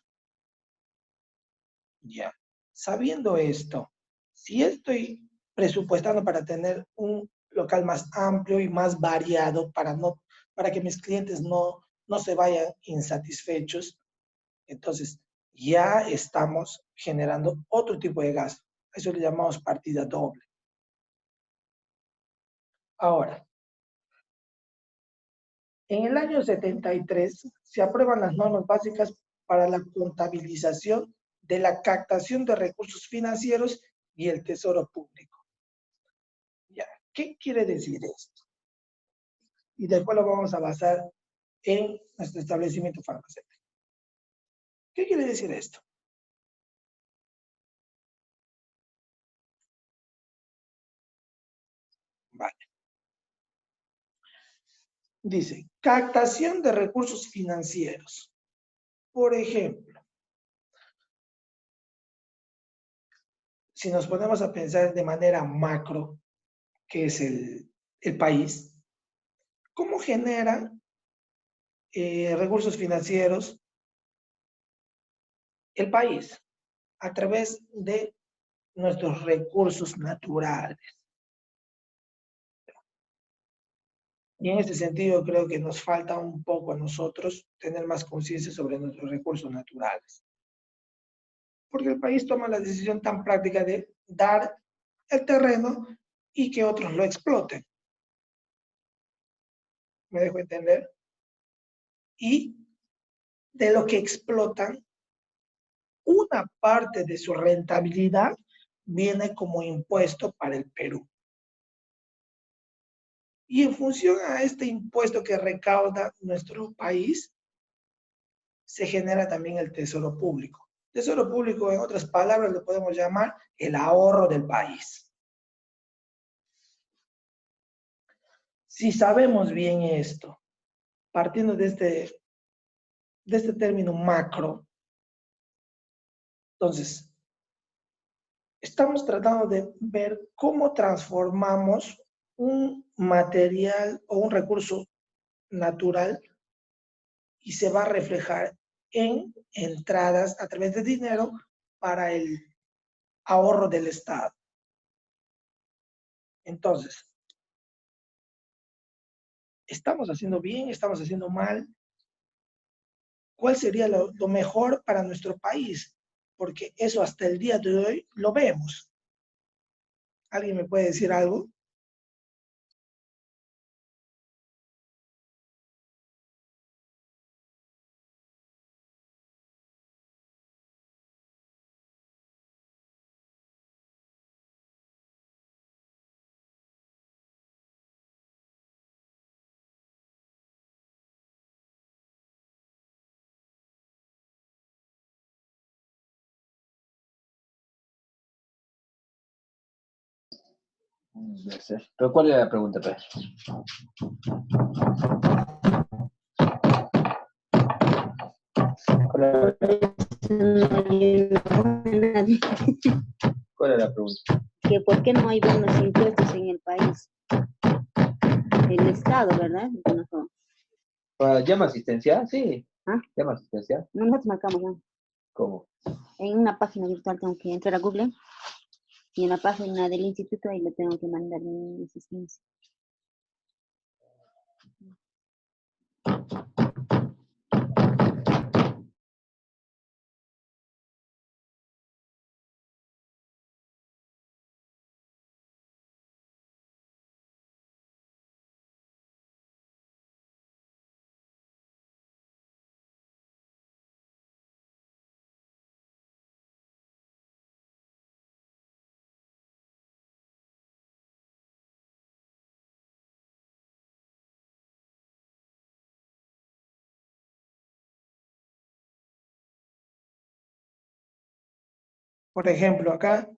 Ya. Sabiendo esto, si estoy presupuestando para tener un local más amplio y más variado para que mis clientes no se vayan insatisfechos, entonces ya estamos generando otro tipo de gasto. Eso le llamamos partida doble. Ahora, en el año 73 se aprueban las normas básicas para la contabilización de la captación de recursos financieros y el tesoro público. Ya, ¿qué quiere decir esto? Y después lo vamos a basar en nuestro establecimiento farmacéutico. ¿Qué quiere decir esto? Vale. Dice, captación de recursos financieros. Por ejemplo, si nos ponemos a pensar de manera macro, que es el país, ¿cómo genera recursos financieros el país? A través de nuestros recursos naturales. Y en este sentido creo que nos falta un poco a nosotros tener más conciencia sobre nuestros recursos naturales. Porque el país toma la decisión tan práctica de dar el terreno y que otros lo exploten. ¿Me dejo entender? Y de lo que explotan, una parte de su rentabilidad viene como impuesto para el Perú. Y en función a este impuesto que recauda nuestro país, se genera también el tesoro público. Tesoro público, en otras palabras, lo podemos llamar el ahorro del país. Si sabemos bien esto, partiendo de este término macro, entonces, estamos tratando de ver cómo transformamos un material o un recurso natural y se va a reflejar en entradas a través de dinero para el ahorro del Estado. Entonces, ¿estamos haciendo bien? ¿Estamos haciendo mal? ¿Cuál sería lo mejor para nuestro país? Porque eso hasta el día de hoy lo vemos. ¿Alguien me puede decir algo? Debe ser. ¿Pero cuál era la pregunta, Pedro? ¿Cuál era la pregunta? Que por qué no hay buenos impuestos en el país. El Estado, ¿verdad? ¿Llama asistencial? Sí. ¿Ah? ¿Llama asistencial? No, nosotros marcamos, ¿no? ¿Cómo? En una página virtual tengo que entrar a Google y en la página del instituto ahí le tengo que mandar mi asistencia. Por ejemplo, acá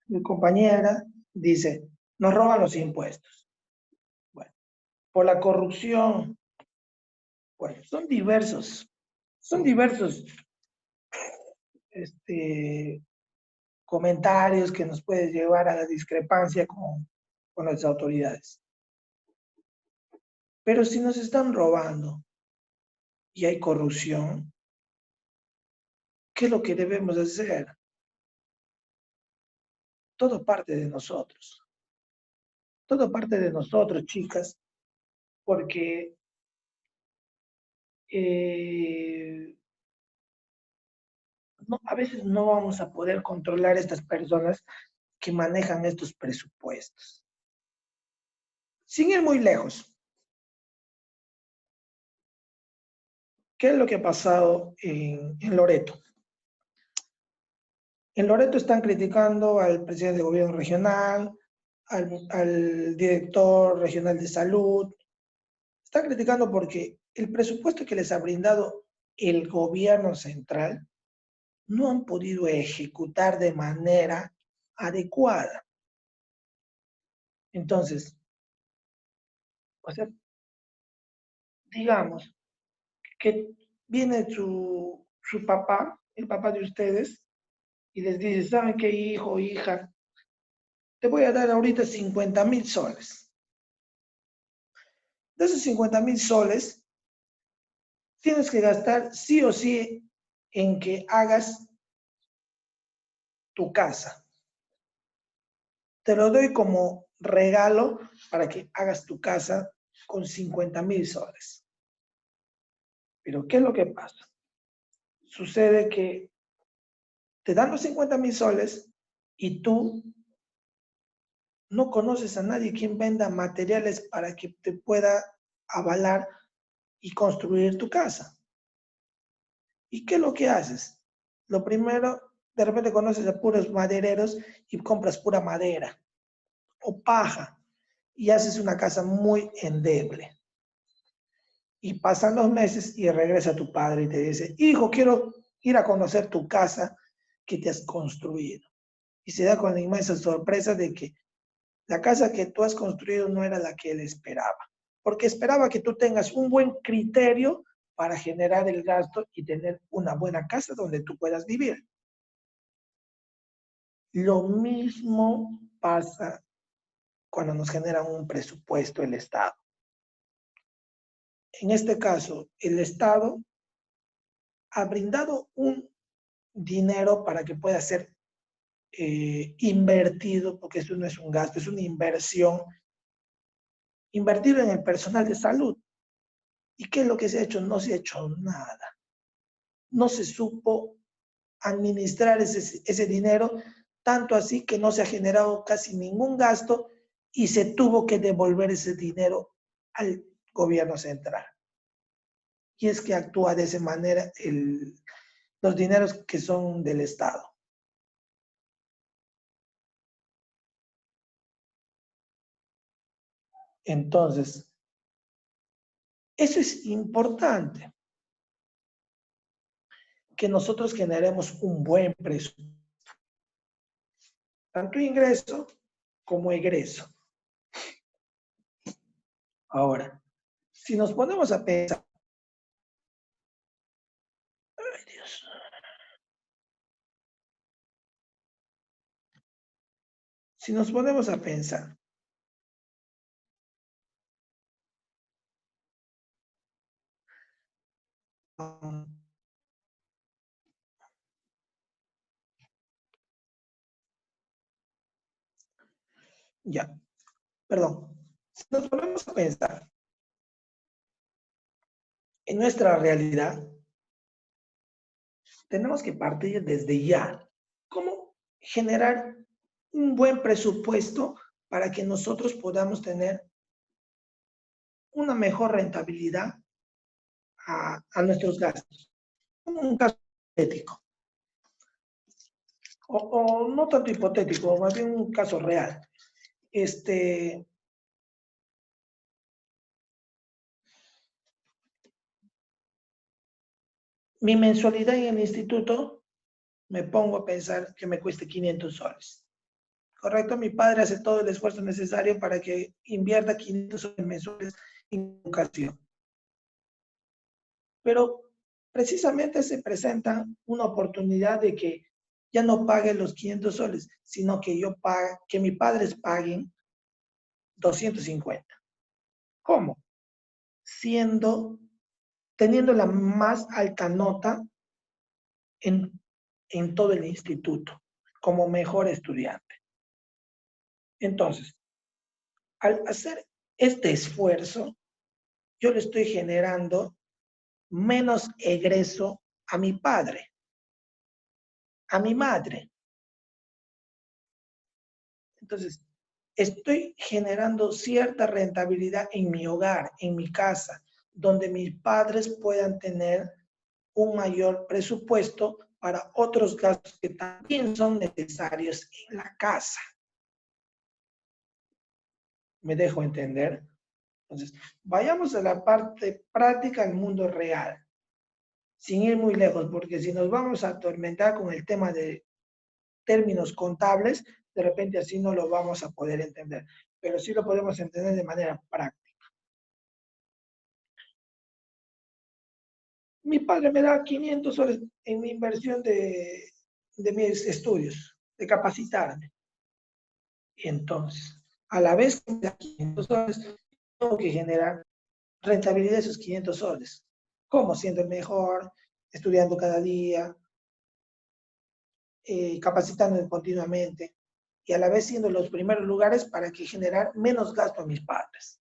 mi compañera dice, nos roban los impuestos. Bueno, por la corrupción, bueno, son diversos comentarios que nos pueden llevar a la discrepancia con las autoridades. Pero si nos están robando y hay corrupción, ¿qué es lo que debemos hacer? Todo parte de nosotros. Todo parte de nosotros, chicas, porque a veces no vamos a poder controlar estas personas que manejan estos presupuestos. Sin ir muy lejos, ¿qué es lo que ha pasado en Loreto? En Loreto están criticando al presidente del gobierno regional, al director regional de salud. Están criticando porque el presupuesto que les ha brindado el gobierno central no han podido ejecutar de manera adecuada. Entonces, o sea, digamos que viene su papá, el papá de ustedes, y les dice, ¿saben qué, hijo, hija? Te voy a dar ahorita 50,000 soles. De esos 50,000 soles, tienes que gastar sí o sí en que hagas tu casa. Te lo doy como regalo para que hagas tu casa con 50,000 soles. Pero ¿qué es lo que pasa? Sucede que te dan los 50,000 soles y tú no conoces a nadie quien venda materiales para que te pueda avalar y construir tu casa. ¿Y qué es lo que haces? Lo primero, de repente conoces a puros madereros y compras pura madera o paja y haces una casa muy endeble. Y pasan los meses y regresa tu padre y te dice, hijo, quiero ir a conocer tu casa que te has construido. Y se da con la inmensa sorpresa de que la casa que tú has construido no era la que él esperaba, porque esperaba que tú tengas un buen criterio para generar el gasto y tener una buena casa donde tú puedas vivir. Lo mismo pasa cuando nos generan un presupuesto el Estado. En este caso, el Estado ha brindado un dinero para que pueda ser invertido, porque eso no es un gasto, es una inversión, invertido en el personal de salud. ¿Y qué es lo que se ha hecho? No se ha hecho nada. No se supo administrar ese dinero, tanto así que no se ha generado casi ningún gasto y se tuvo que devolver ese dinero al gobierno central. Y es que actúa de esa manera los dineros que son del Estado. Entonces, eso es importante, que nosotros generemos un buen presupuesto, tanto ingreso como egreso. Ahora, si nos ponemos a pensar, ay Dios, si nos ponemos a pensar, ya, perdón, si nos ponemos a pensar en nuestra realidad, tenemos que partir desde ya. ¿Cómo generar un buen presupuesto para que nosotros podamos tener una mejor rentabilidad a nuestros gastos? Un caso hipotético, o no tanto hipotético, más bien un caso real. Mi mensualidad en el instituto, me pongo a pensar que me cueste 500 soles. ¿Correcto? Mi padre hace todo el esfuerzo necesario para que invierta 500 soles mensuales en educación. Pero precisamente se presenta una oportunidad de que ya no pague los 500 soles, sino que que mis padres paguen 250. ¿Cómo? teniendo la más alta nota en todo el instituto, como mejor estudiante. Entonces, al hacer este esfuerzo, yo le estoy generando menos egreso a mi padre, a mi madre. Entonces, estoy generando cierta rentabilidad en mi hogar, en mi casa, donde mis padres puedan tener un mayor presupuesto para otros gastos que también son necesarios en la casa. ¿Me dejo entender? Entonces, vayamos a la parte práctica del mundo real, sin ir muy lejos, porque si nos vamos a atormentar con el tema de términos contables, de repente así no lo vamos a poder entender, pero sí lo podemos entender de manera práctica. Mi padre me da 500 soles en mi inversión de mis estudios, de capacitarme. Y entonces, a la vez que me da 500 soles, tengo que generar rentabilidad de esos 500 soles. ¿Cómo? Siendo el mejor, estudiando cada día, capacitándome continuamente y a la vez siendo los primeros lugares para que generar menos gasto a mis padres.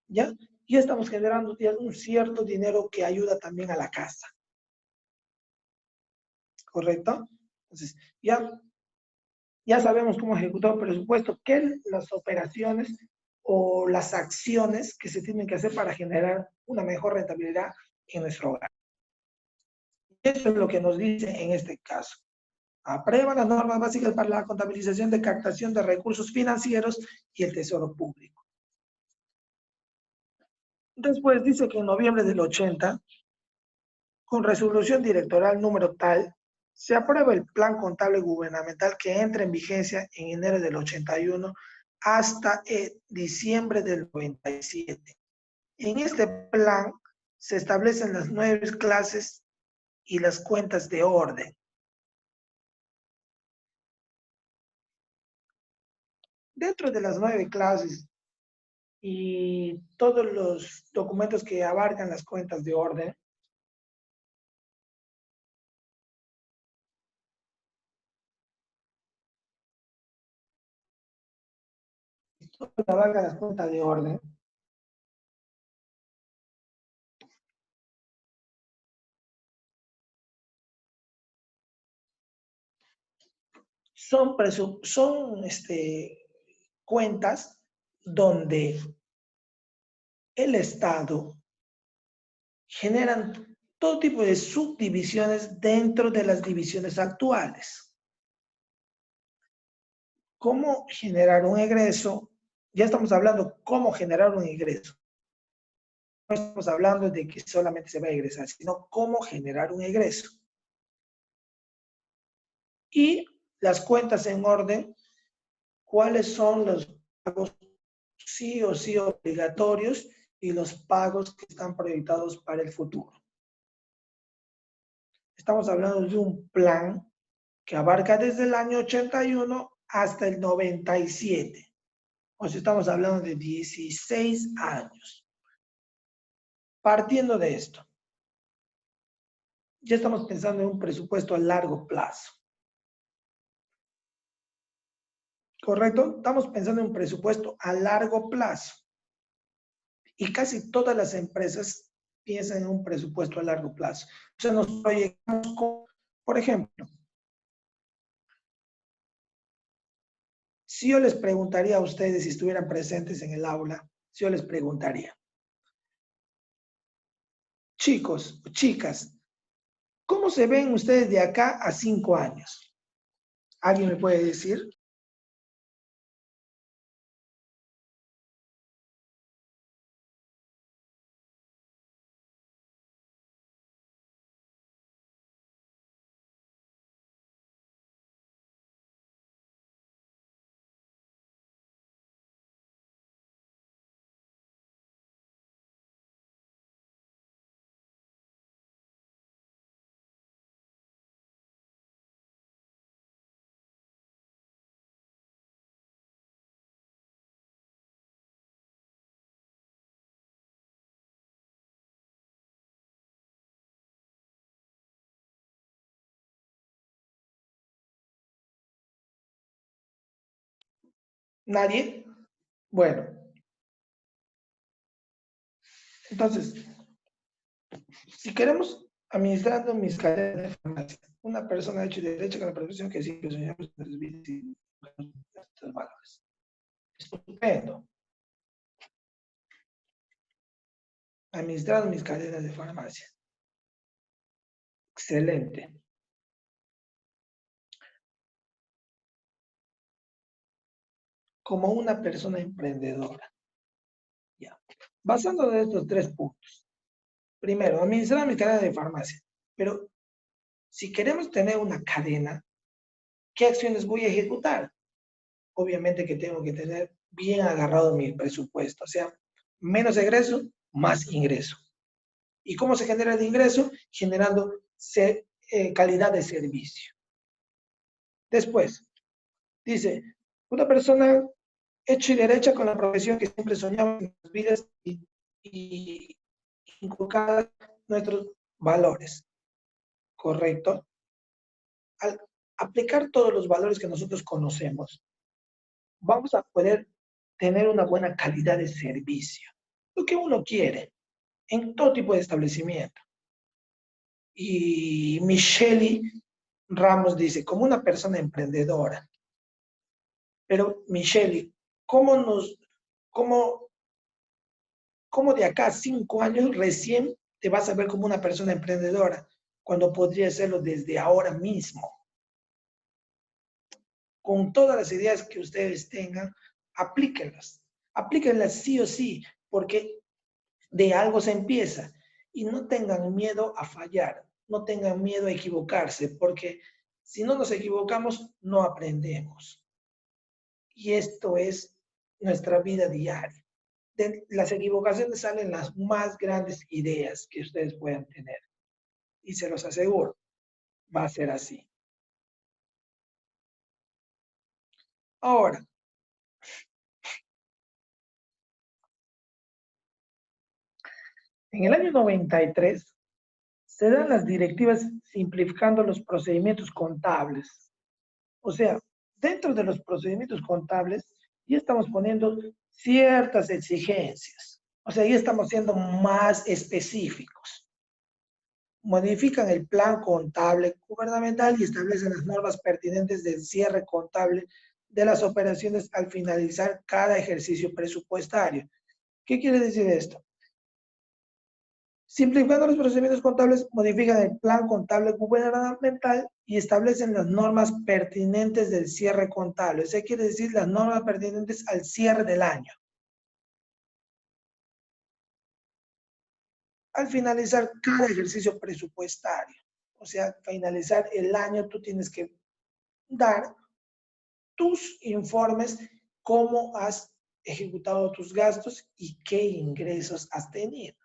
¿Ya? Ya estamos generando ya un cierto dinero que ayuda también a la casa. ¿Correcto? Entonces, ya sabemos cómo ejecutar un presupuesto, qué las operaciones o las acciones que se tienen que hacer para generar una mejor rentabilidad en nuestro hogar. Eso es lo que nos dice en este caso. Aprueba las normas básicas para la contabilización de captación de recursos financieros y el tesoro público. Después dice que en noviembre del 80, con resolución directoral número tal, se aprueba el plan contable gubernamental que entra en vigencia en enero del 81 hasta diciembre del 97. En este plan se establecen las 9 clases y las cuentas de orden. Dentro de las 9 clases y todos los documentos que abarcan las cuentas de orden, todo lo que abarca las cuentas de orden, son cuentas donde el Estado generan todo tipo de subdivisiones dentro de las divisiones actuales. ¿Cómo generar un egreso? Ya estamos hablando cómo generar un ingreso. No estamos hablando de que solamente se va a egresar, sino cómo generar un egreso. Y las cuentas en orden, cuáles son los pagos sí o sí obligatorios y los pagos que están proyectados para el futuro. Estamos hablando de un plan que abarca desde el año 81 hasta el 97. O sea, estamos hablando de 16 años. Partiendo de esto, ya estamos pensando en un presupuesto a largo plazo. ¿Correcto? Estamos pensando en un presupuesto a largo plazo. Y casi todas las empresas piensan en un presupuesto a largo plazo. O sea, nos proyectamos con, por ejemplo, si yo les preguntaría a ustedes si estuvieran presentes en el aula, si yo les preguntaría, chicos, chicas, ¿cómo se ven ustedes de acá a 5 años? ¿Alguien me puede decir? ¿Nadie? Bueno. Entonces, si queremos administrando mis cadenas de farmacia, una persona hecha y derecha con la profesión que siempre soñamos en los bienes y estos valores. Estupendo. Administrando mis cadenas de farmacia. Excelente. Como una persona emprendedora. Ya. Basando en estos 3 puntos. Primero, administrar mi cadena de farmacia. Pero si queremos tener una cadena, ¿qué acciones voy a ejecutar? Obviamente que tengo que tener bien agarrado mi presupuesto. O sea, menos egreso, más ingreso. ¿Y cómo se genera el ingreso? Generando calidad de servicio. Después, dice, una persona hecha y derecha con la profesión que siempre soñamos en las vidas y inculcar nuestros valores. ¿Correcto? Al aplicar todos los valores que nosotros conocemos, vamos a poder tener una buena calidad de servicio. Lo que uno quiere en todo tipo de establecimiento. Y Michelle Ramos dice, como una persona emprendedora. Pero Michelle, ¿cómo de acá a 5 años recién te vas a ver como una persona emprendedora? Cuando podría hacerlo desde ahora mismo. Con todas las ideas que ustedes tengan, aplíquenlas. Aplíquenlas sí o sí, porque de algo se empieza. Y no tengan miedo a fallar, no tengan miedo a equivocarse, porque si no nos equivocamos, no aprendemos. Y esto es nuestra vida diaria. De las equivocaciones salen las más grandes ideas que ustedes puedan tener. Y se los aseguro, va a ser así. Ahora, en el año 93 se dan las directivas simplificando los procedimientos contables. O sea, dentro de los procedimientos contables ya estamos poniendo ciertas exigencias. O sea, ya estamos siendo más específicos. Modifican el plan contable gubernamental y establecen las normas pertinentes del cierre contable de las operaciones al finalizar cada ejercicio presupuestario. ¿Qué quiere decir esto? Simplificando los procedimientos contables, modifican el plan contable gubernamental y establecen las normas pertinentes del cierre contable. Eso quiere decir las normas pertinentes al cierre del año. Al finalizar cada ejercicio presupuestario, o sea, finalizar el año, tú tienes que dar tus informes, cómo has ejecutado tus gastos y qué ingresos has tenido.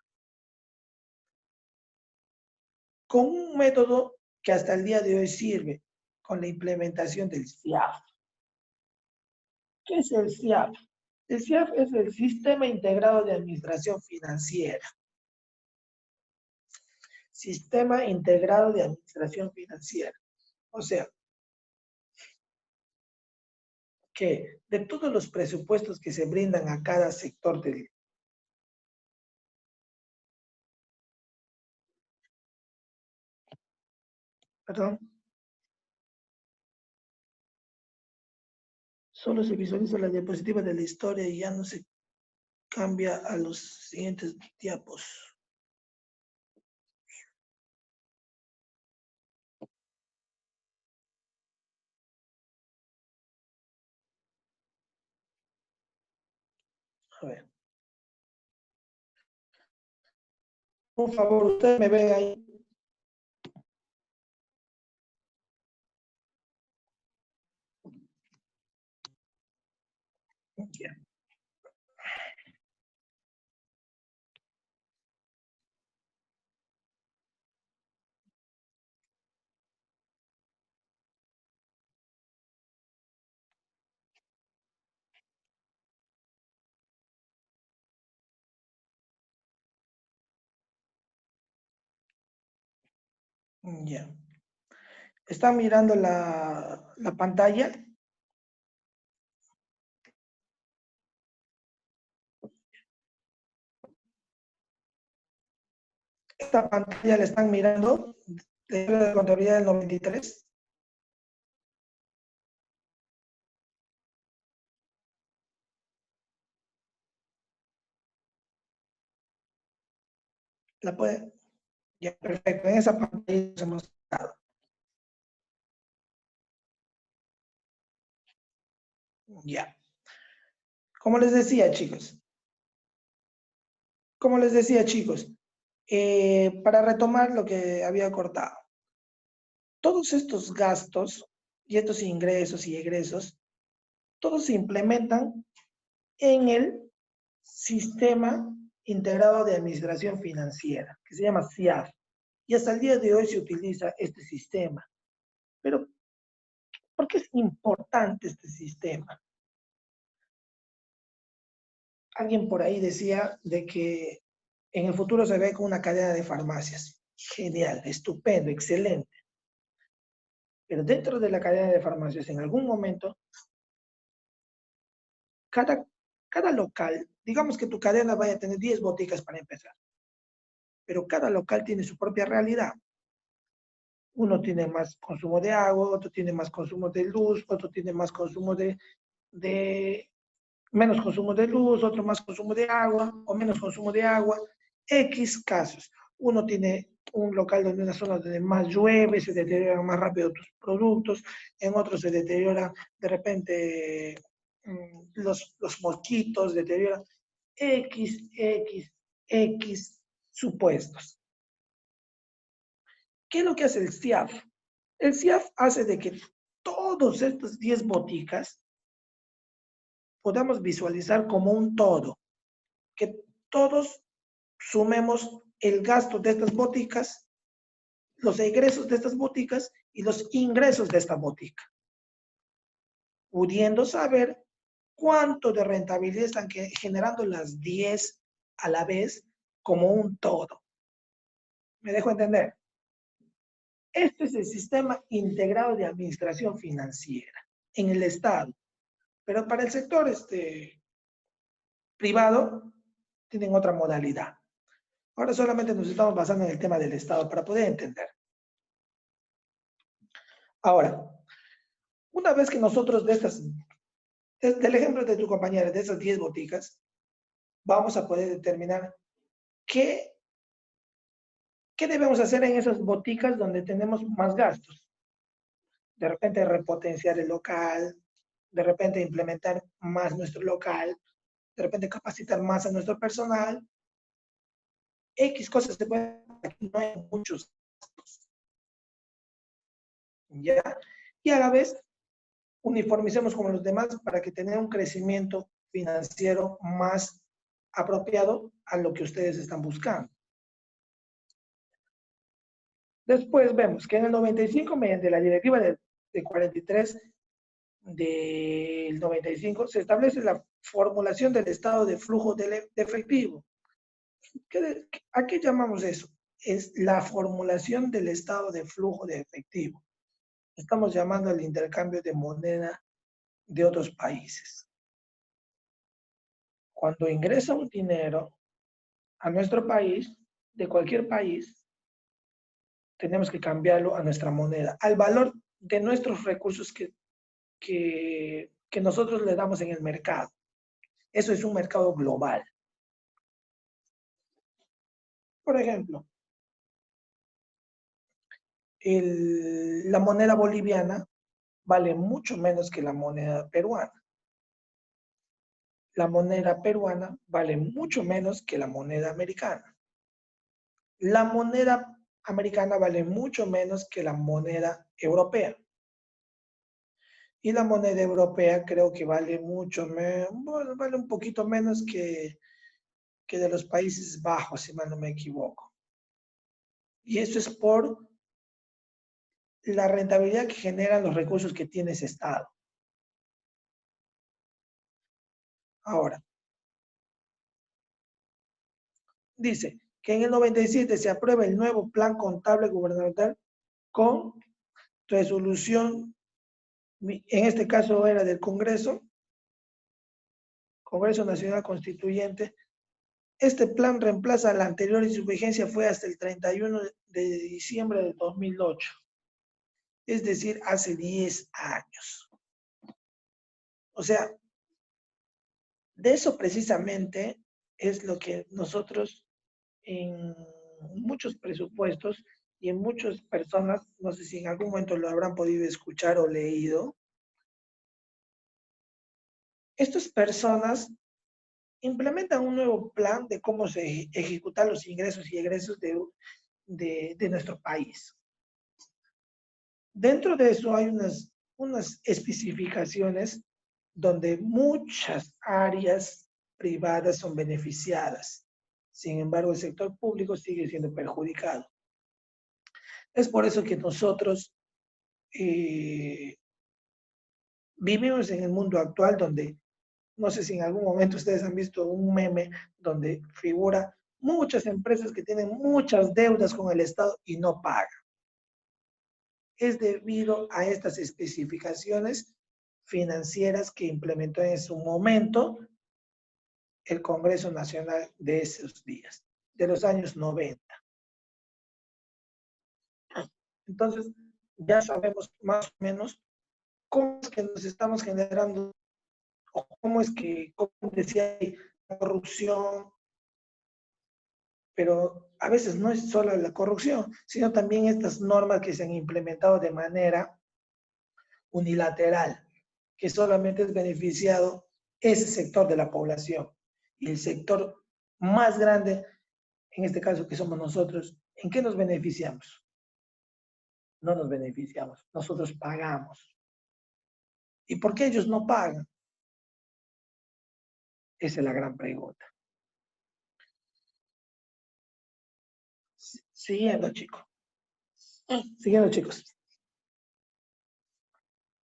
Con un método que hasta el día de hoy sirve, con la implementación del SIAF. ¿Qué es el SIAF? El SIAF es el Sistema Integrado de Administración Financiera. Sistema Integrado de Administración Financiera. O sea, que de todos los presupuestos que se brindan a cada sector del... Perdón. Solo se visualiza la diapositiva de la historia y ya no se cambia a los siguientes diapos. A ver. Por favor, usted me ve ahí. Ya. Ya. ¿Están mirando la pantalla? Esta pantalla la están mirando de la contabilidad del 93. ¿La puede? Ya, perfecto. En esa pantalla nos hemos dado. Ya. Como les decía, chicos. Para retomar lo que había cortado. Todos estos gastos y estos ingresos y egresos, todos se implementan en el Sistema Integrado de Administración Financiera, que se llama SIAF. Y hasta el día de hoy se utiliza este sistema. Pero, ¿por qué es importante este sistema? Alguien por ahí decía de que en el futuro se ve con una cadena de farmacias. Genial, estupendo, excelente. Pero dentro de la cadena de farmacias, en algún momento, cada local, digamos que tu cadena vaya a tener 10 boticas para empezar, pero cada local tiene su propia realidad. Uno tiene más consumo de agua, otro tiene más consumo de luz, otro tiene más consumo menos consumo de luz, otro más consumo de agua o menos consumo de agua. X casos. Uno tiene un local donde una zona donde más llueve, se deterioran más rápido tus productos, en otros se deterioran de repente los mosquitos, deterioran X supuestos. ¿Qué es lo que hace el SIAF? El SIAF hace de que todos estos 10 boticas podamos visualizar como un todo, que todos sumemos el gasto de estas boticas, los egresos de estas boticas y los ingresos de esta botica, pudiendo saber cuánto de rentabilidad están generando las 10 a la vez como un todo. ¿Me dejo entender? Este es el Sistema Integrado de Administración Financiera en el Estado. Pero para el sector privado tienen otra modalidad. Ahora solamente nos estamos basando en el tema del Estado para poder entender. Ahora, una vez que nosotros del ejemplo de tu compañera, de esas 10 boticas, vamos a poder determinar qué debemos hacer en esas boticas donde tenemos más gastos. De repente repotenciar el local, de repente implementar más nuestro local, de repente capacitar más a nuestro personal. X cosas se pueden, aquí no hay muchos gastos. ¿Ya? Y a la vez uniformicemos con los demás para que tengan un crecimiento financiero más apropiado a lo que ustedes están buscando. Después vemos que en el 95, mediante la directiva de 43 del 95, se establece la formulación del estado de flujo de efectivo. ¿A qué llamamos eso? Es la formulación del estado de flujo de efectivo. Estamos llamando al intercambio de moneda de otros países. Cuando ingresa un dinero a nuestro país, de cualquier país, tenemos que cambiarlo a nuestra moneda, al valor de nuestros recursos que nosotros le damos en el mercado. Eso es un mercado global. Por ejemplo, la moneda boliviana vale mucho menos que la moneda peruana. La moneda peruana vale mucho menos que la moneda americana. La moneda americana vale mucho menos que la moneda europea. Y la moneda europea creo que vale bueno, vale un poquito menos que de los Países Bajos, si mal no me equivoco. Y eso es por la rentabilidad que generan los recursos que tiene ese Estado. Ahora, dice que en el 97 se aprueba el nuevo Plan Contable Gubernamental con resolución, en este caso era del Congreso Nacional Constituyente, Este plan reemplaza al anterior y su vigencia fue hasta el 31 de diciembre de 2008. Es decir, hace 10 años. O sea, de eso precisamente es lo que nosotros en muchos presupuestos y en muchas personas, no sé si en algún momento lo habrán podido escuchar o leído, estas personas implementan un nuevo plan de cómo se ejecutan los ingresos y egresos de nuestro país. Dentro de eso hay unas especificaciones donde muchas áreas privadas son beneficiadas. Sin embargo, el sector público sigue siendo perjudicado. Es por eso que nosotros vivimos en el mundo actual donde, no sé si en algún momento ustedes han visto un meme donde figura muchas empresas que tienen muchas deudas con el Estado y no pagan. Es debido a estas especificaciones financieras que implementó en su momento el Congreso Nacional de esos días, de los años 90. Entonces, ya sabemos más o menos cómo es que nos estamos generando, o cómo es que, como decía, la corrupción, pero a veces no es solo la corrupción, sino también estas normas que se han implementado de manera unilateral, que solamente es beneficiado ese sector de la población. Y el sector más grande, en este caso que somos nosotros, ¿en qué nos beneficiamos? No nos beneficiamos, nosotros pagamos. ¿Y por qué ellos no pagan? Esa es la gran pregunta. Siguiendo, chicos. Siguiendo, chicos.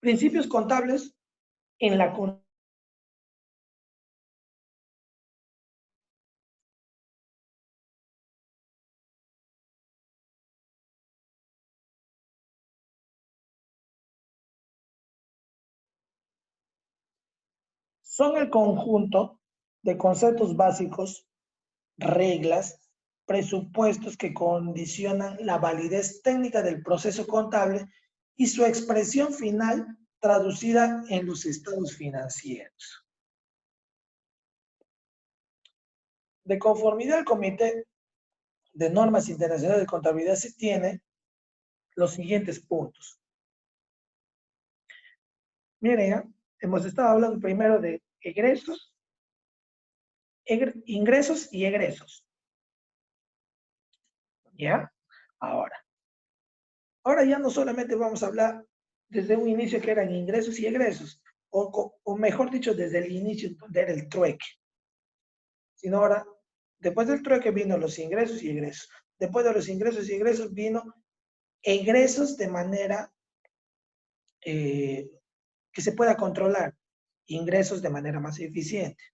Principios contables en la son el conjunto de conceptos básicos, reglas, presupuestos que condicionan la validez técnica del proceso contable y su expresión final traducida en los estados financieros. De conformidad al Comité de Normas Internacionales de Contabilidad se tiene los siguientes puntos. Miren, hemos estado hablando primero de ingresos y egresos. ¿Ya? Ahora ya no solamente vamos a hablar desde un inicio que eran ingresos y egresos, o mejor dicho, desde el inicio donde era el trueque. Sino ahora, después del trueque vino los ingresos y egresos. Después de los ingresos y egresos vino egresos de manera que se pueda controlar, ingresos de manera más eficiente.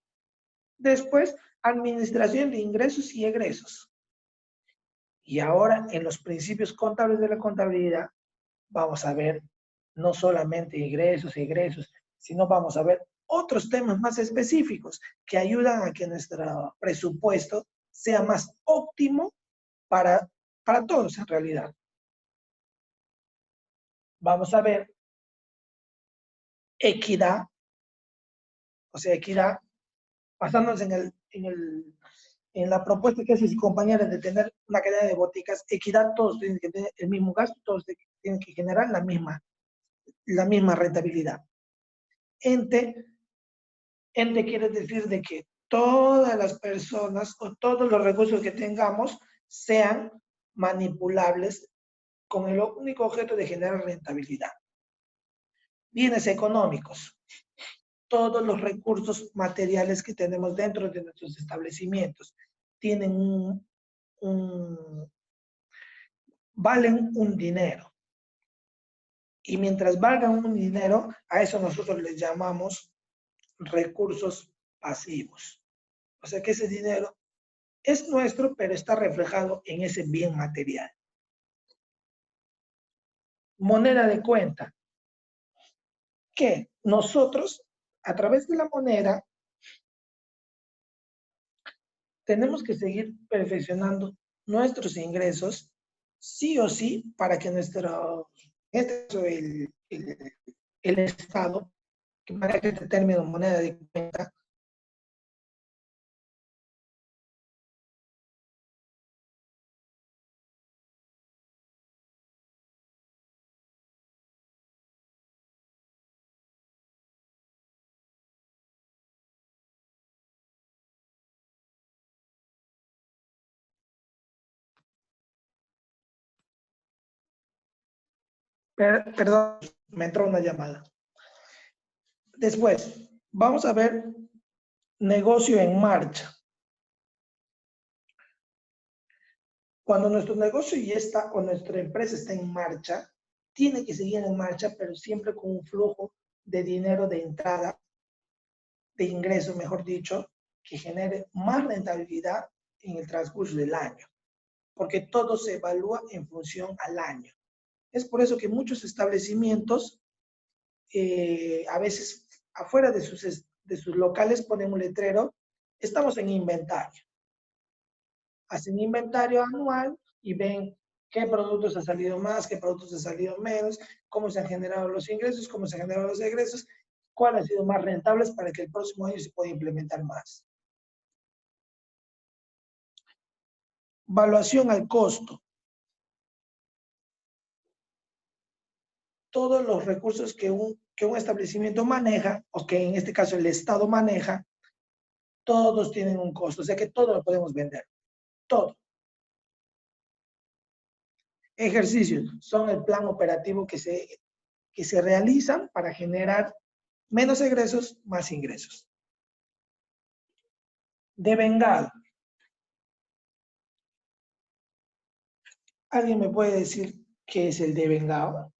Después, administración de ingresos y egresos. Y ahora, en los principios contables de la contabilidad, vamos a ver no solamente egresos, sino vamos a ver otros temas más específicos que ayudan a que nuestro presupuesto sea más óptimo para todos en realidad. Vamos a ver equidad, o sea, equidad, basándonos en la propuesta que hace su compañera de tener una cadena de boticas, equidad, todos tienen que tener el mismo gasto, todos tienen que generar la misma rentabilidad. Ente quiere decir de que todas las personas o todos los recursos que tengamos sean manipulables con el único objeto de generar rentabilidad. Bienes económicos. Todos los recursos materiales que tenemos dentro de nuestros establecimientos tienen valen un dinero. Y mientras valgan un dinero, a eso nosotros les llamamos recursos pasivos. O sea que ese dinero es nuestro, pero está reflejado en ese bien material. Moneda de cuenta. Que nosotros, a través de la moneda, tenemos que seguir perfeccionando nuestros ingresos, sí o sí, para que nuestro, en este caso, el Estado, que maneja este término moneda de cuenta, perdón, me entró una llamada. Después, vamos a ver negocio en marcha. Cuando nuestro negocio ya está o nuestra empresa está en marcha, tiene que seguir en marcha, pero siempre con un flujo de dinero de entrada, de ingreso, mejor dicho, que genere más rentabilidad en el transcurso del año, porque todo se evalúa en función al año. Es por eso que muchos establecimientos, a veces afuera de sus locales ponen un letrero, estamos en inventario. Hacen inventario anual y ven qué productos han salido más, qué productos han salido menos, cómo se han generado los ingresos, cómo se han generado los egresos, cuáles han sido más rentables para que el próximo año se pueda implementar más. Valuación al costo. Todos los recursos que un establecimiento maneja, o que en este caso el Estado maneja, todos tienen un costo, o sea que todo lo podemos vender, todo. Ejercicios son el plan operativo que se realizan para generar menos egresos, más ingresos. Devengado. ¿Alguien me puede decir qué es el devengado?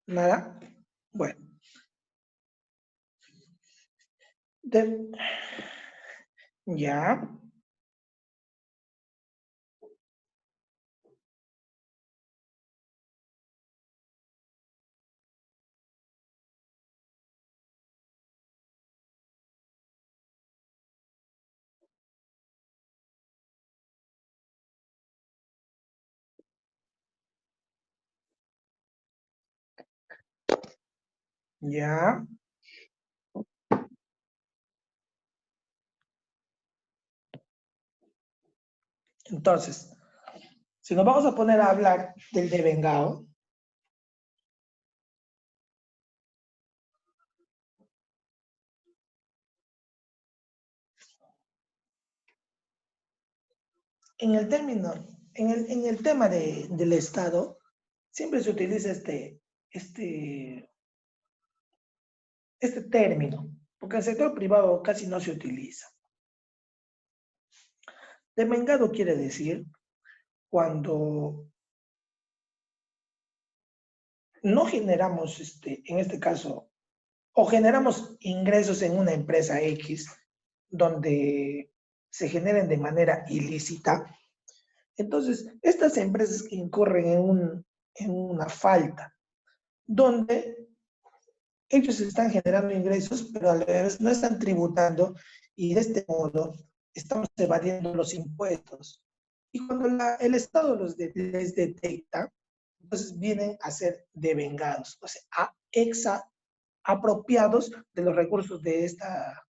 Nada. Bueno. Ya. Ya. Entonces, si nos vamos a poner a hablar del devengado, en el término, en el tema del Estado, siempre se utiliza este término, porque en el sector privado casi no se utiliza. Devengado quiere decir cuando no generamos, en este caso, o generamos ingresos en una empresa X, donde se generen de manera ilícita. Entonces, estas empresas que incurren en una falta, donde ellos están generando ingresos, pero a la vez no están tributando y de este modo estamos evadiendo los impuestos. Y cuando el Estado les detecta, entonces vienen a ser devengados, o sea, apropiados de los recursos de esta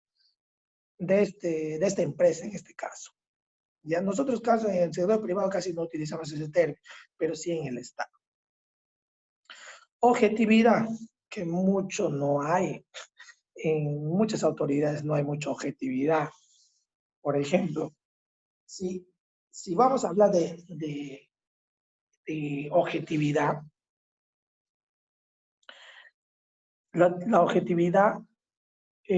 empresa en este caso. Ya nosotros, caso en el sector privado, casi no utilizamos ese término, pero sí en el Estado. Objetividad, que mucho no hay. En muchas autoridades no hay mucha objetividad. Por ejemplo, si vamos a hablar de objetividad, la objetividad Por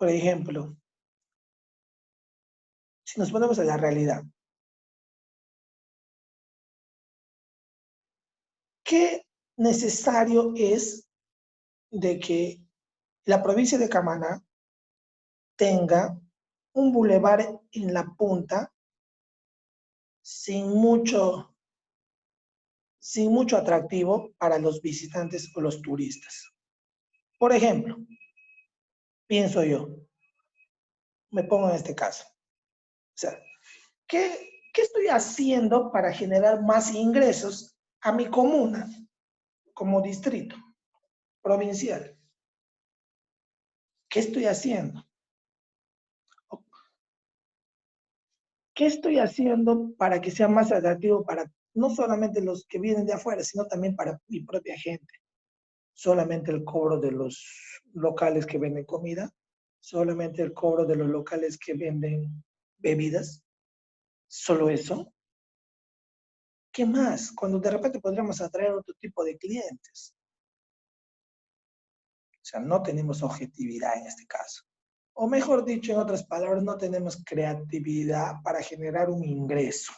ejemplo, si nos ponemos a la realidad, ¿qué necesario es de que la provincia de Camaná tenga un bulevar en la punta sin mucho atractivo para los visitantes o los turistas? Por ejemplo, pienso yo, me pongo en este caso. O sea, ¿qué estoy haciendo para generar más ingresos a mi comuna como distrito provincial? ¿Qué estoy haciendo? ¿Qué estoy haciendo para que sea más atractivo para no solamente los que vienen de afuera, sino también para mi propia gente? Solamente el cobro de los locales que venden comida, solamente el cobro de los locales que venden bebidas, solo eso. ¿Qué más? Cuando de repente podríamos atraer otro tipo de clientes. O sea, no tenemos objetividad en este caso. O mejor dicho, en otras palabras, no tenemos creatividad para generar un ingreso.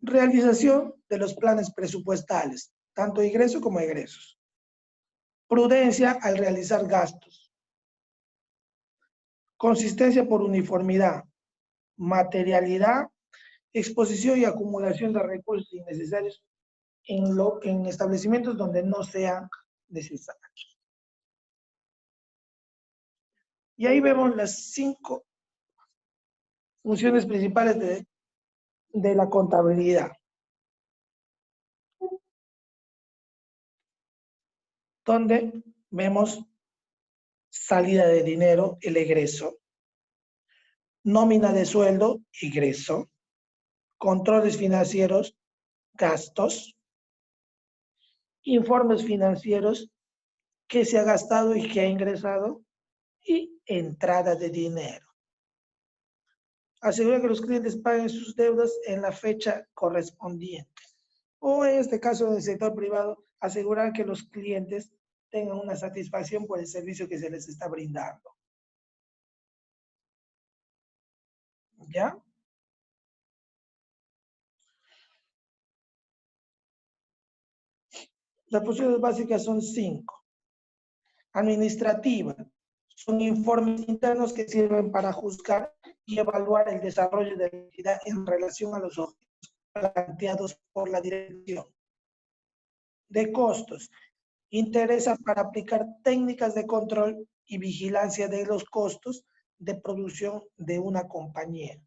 Realización de los planes presupuestales, tanto ingreso como egresos. Prudencia al realizar gastos. Consistencia por uniformidad. Materialidad, exposición y acumulación de recursos innecesarios en establecimientos donde no sean necesarios. Y ahí vemos las 5 funciones principales de la contabilidad, donde vemos salida de dinero, el egreso, nómina de sueldo, egreso, controles financieros, gastos, informes financieros, qué se ha gastado y qué ha ingresado, y entrada de dinero. Asegurar que los clientes paguen sus deudas en la fecha correspondiente. O en este caso del sector privado, asegurar que los clientes tengan una satisfacción por el servicio que se les está brindando. ¿Ya? Las funciones básicas son 5. Administrativa. Son informes internos que sirven para juzgar y evaluar el desarrollo de la entidad en relación a los objetivos planteados por la dirección. De costos. Interesa para aplicar técnicas de control y vigilancia de los costos de producción de una compañía.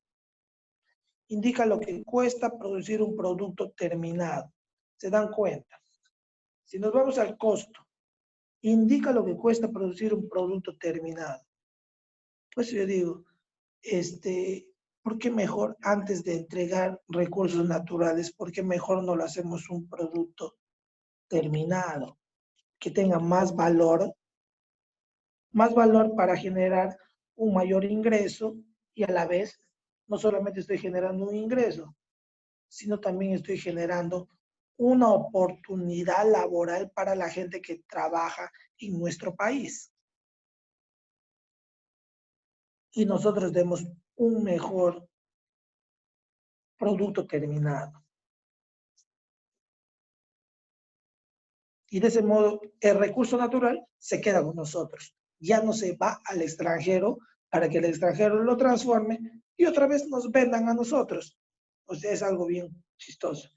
Indica lo que cuesta producir un producto terminado. ¿Se dan cuenta? Si nos vamos al costo, indica lo que cuesta producir un producto terminado. Pues yo digo, ¿por qué mejor antes de entregar recursos naturales, por qué mejor no lo hacemos un producto terminado, que tenga más valor para generar un mayor ingreso y a la vez no solamente estoy generando un ingreso, sino también estoy generando una oportunidad laboral para la gente que trabaja en nuestro país. Y nosotros demos un mejor producto terminado. Y de ese modo, el recurso natural se queda con nosotros. Ya no se va al extranjero para que el extranjero lo transforme y otra vez nos vendan a nosotros. O sea, es algo bien chistoso.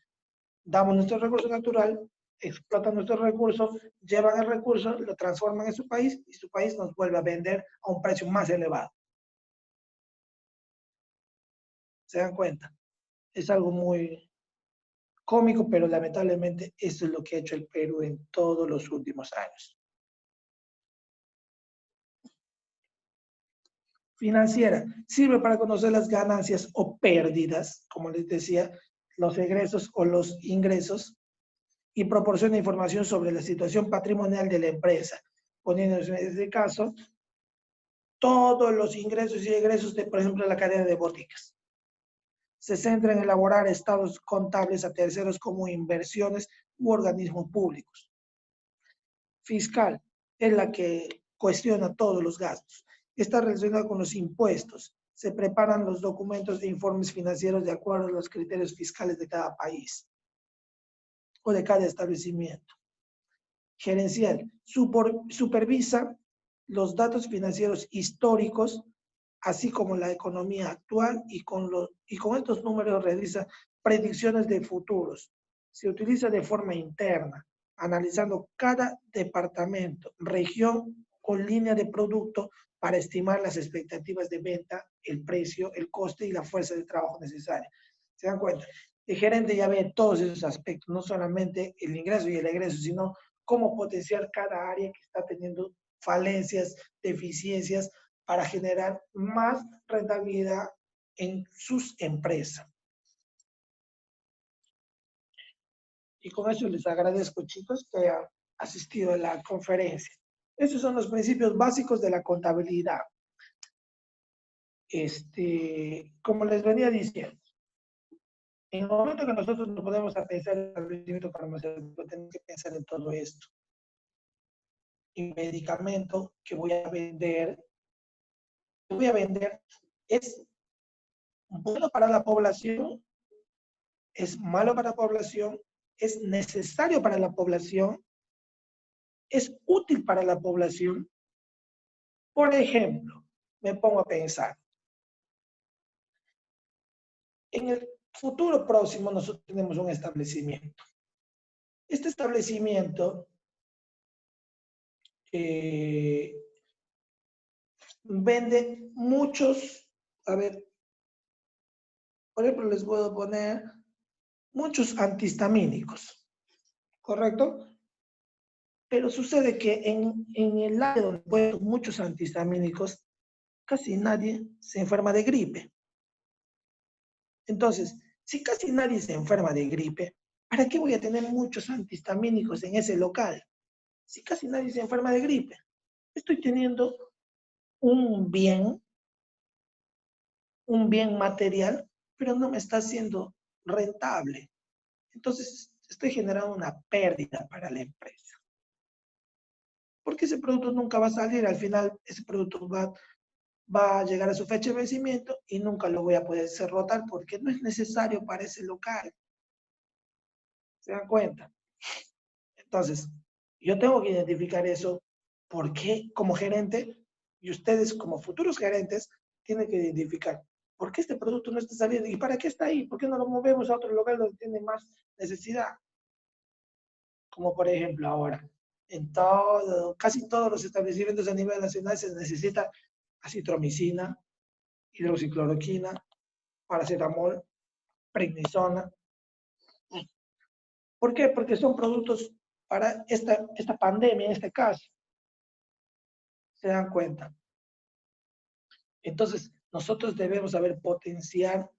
Damos nuestro recurso natural, explotan nuestro recurso, llevan el recurso, lo transforman en su país y su país nos vuelve a vender a un precio más elevado. ¿Se dan cuenta? Es algo muy cómico, pero lamentablemente eso es lo que ha hecho el Perú en todos los últimos años. Financiera, sirve para conocer las ganancias o pérdidas, como les decía, los egresos o los ingresos, y proporciona información sobre la situación patrimonial de la empresa, poniéndose en este caso todos los ingresos y egresos de, por ejemplo, la cadena de boticas. se centra en elaborar estados contables a terceros como inversiones u organismos públicos. Fiscal es la que cuestiona todos los gastos. Está relacionada con los impuestos. Se preparan los documentos de informes financieros de acuerdo a los criterios fiscales de cada país o de cada establecimiento. Gerencial supervisa los datos financieros históricos, así como la economía actual, y con estos números realiza predicciones de futuros. Se utiliza de forma interna, analizando cada departamento, región o línea de producto para estimar las expectativas de venta, el precio, el coste y la fuerza de trabajo necesaria. ¿Se dan cuenta? El gerente ya ve todos esos aspectos, no solamente el ingreso y el egreso, sino cómo potenciar cada área que está teniendo falencias, deficiencias, para generar más rentabilidad en sus empresas. Y con eso les agradezco, chicos, que hayan asistido a la conferencia. Esos son los principios básicos de la contabilidad. Como les venía diciendo, en el momento que nosotros nos ponemos a pensar en el establecimiento farmacéutico, tenemos que pensar en todo esto. El medicamento que voy a vender, ¿es bueno para la población? ¿Es malo para la población? ¿Es necesario para la población? ¿Es útil para la población? Por ejemplo, me pongo a pensar. En el futuro próximo nosotros tenemos un establecimiento. Este establecimiento vende muchos, por ejemplo, les puedo poner muchos antihistamínicos, ¿correcto? Pero sucede que en el área donde pueden muchos antihistamínicos, casi nadie se enferma de gripe. Entonces, si casi nadie se enferma de gripe, ¿para qué voy a tener muchos antihistamínicos en ese local? Si casi nadie se enferma de gripe, estoy teniendo un bien material, pero no me está siendo rentable. Entonces, estoy generando una pérdida para la empresa. Porque ese producto nunca va a salir, al final ese producto va a llegar a su fecha de vencimiento y nunca lo voy a poder hacer rotar porque no es necesario para ese local. ¿Se dan cuenta? Entonces, yo tengo que identificar eso porque como gerente y ustedes como futuros gerentes tienen que identificar por qué este producto no está saliendo y para qué está ahí, por qué no lo movemos a otro lugar donde tiene más necesidad. Como por ejemplo ahora, casi todos los establecimientos a nivel nacional se necesita acitromicina, hidroxicloroquina, paracetamol, prednisona. ¿Por qué? Porque son productos para esta pandemia, en este caso. ¿Se dan cuenta? Entonces, nosotros debemos saber potenciar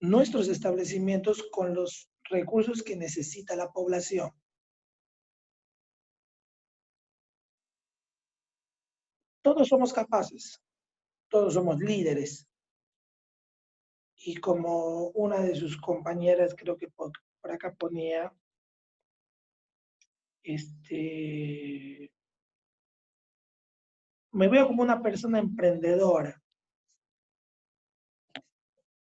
nuestros establecimientos con los recursos que necesita la población. Todos somos capaces, todos somos líderes. Y como una de sus compañeras, creo que por acá ponía, me veo como una persona emprendedora.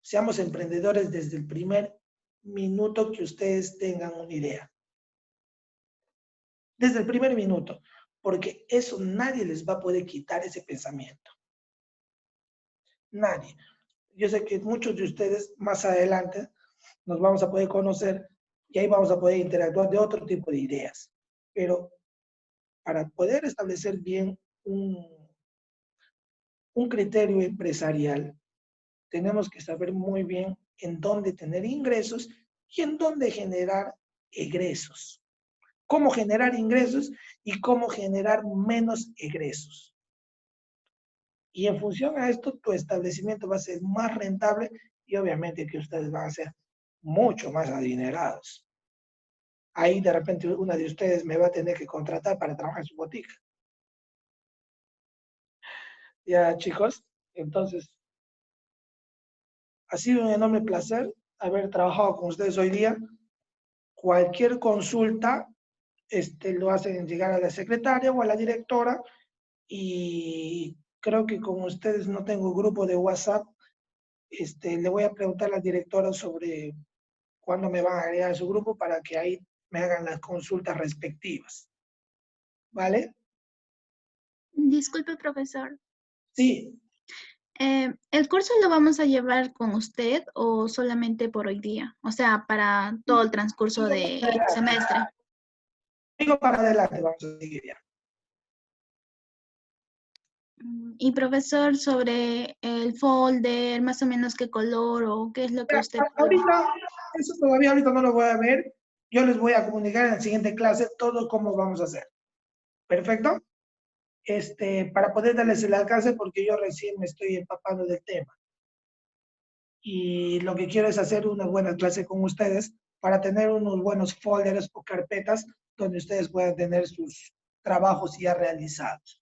Seamos emprendedores desde el primer minuto que ustedes tengan una idea. Desde el primer minuto, porque eso nadie les va a poder quitar ese pensamiento. Nadie. Yo sé que muchos de ustedes más adelante nos vamos a poder conocer y ahí vamos a poder interactuar de otro tipo de ideas. Pero para poder establecer bien un criterio empresarial, tenemos que saber muy bien en dónde tener ingresos y en dónde generar egresos. Cómo generar ingresos y cómo generar menos egresos. Y en función a esto, tu establecimiento va a ser más rentable y obviamente que ustedes van a ser mucho más adinerados. Ahí de repente una de ustedes me va a tener que contratar para trabajar en su botica. Ya, chicos, entonces, Ha sido un enorme placer haber trabajado con ustedes hoy día. Cualquier consulta lo hacen llegar a la secretaria o a la directora, y creo que con ustedes no tengo grupo de WhatsApp. Le voy a preguntar a la directora sobre cuándo me van a agregar a su grupo para que ahí me hagan las consultas respectivas. ¿Vale? Disculpe, profesor. Sí. ¿El curso lo vamos a llevar con usted o solamente por hoy día? O sea, para todo el transcurso del semestre. Digo para adelante, vamos a seguir ya. Y profesor, sobre el folder, más o menos qué color o qué es lo que usted... Ahorita, eso todavía ahorita no lo voy a ver. Yo les voy a comunicar en la siguiente clase todo cómo vamos a hacer. ¿Perfecto? Para poder darles el alcance, porque yo recién me estoy empapando del tema. Y lo que quiero es hacer una buena clase con ustedes para tener unos buenos folders o carpetas donde ustedes puedan tener sus trabajos ya realizados.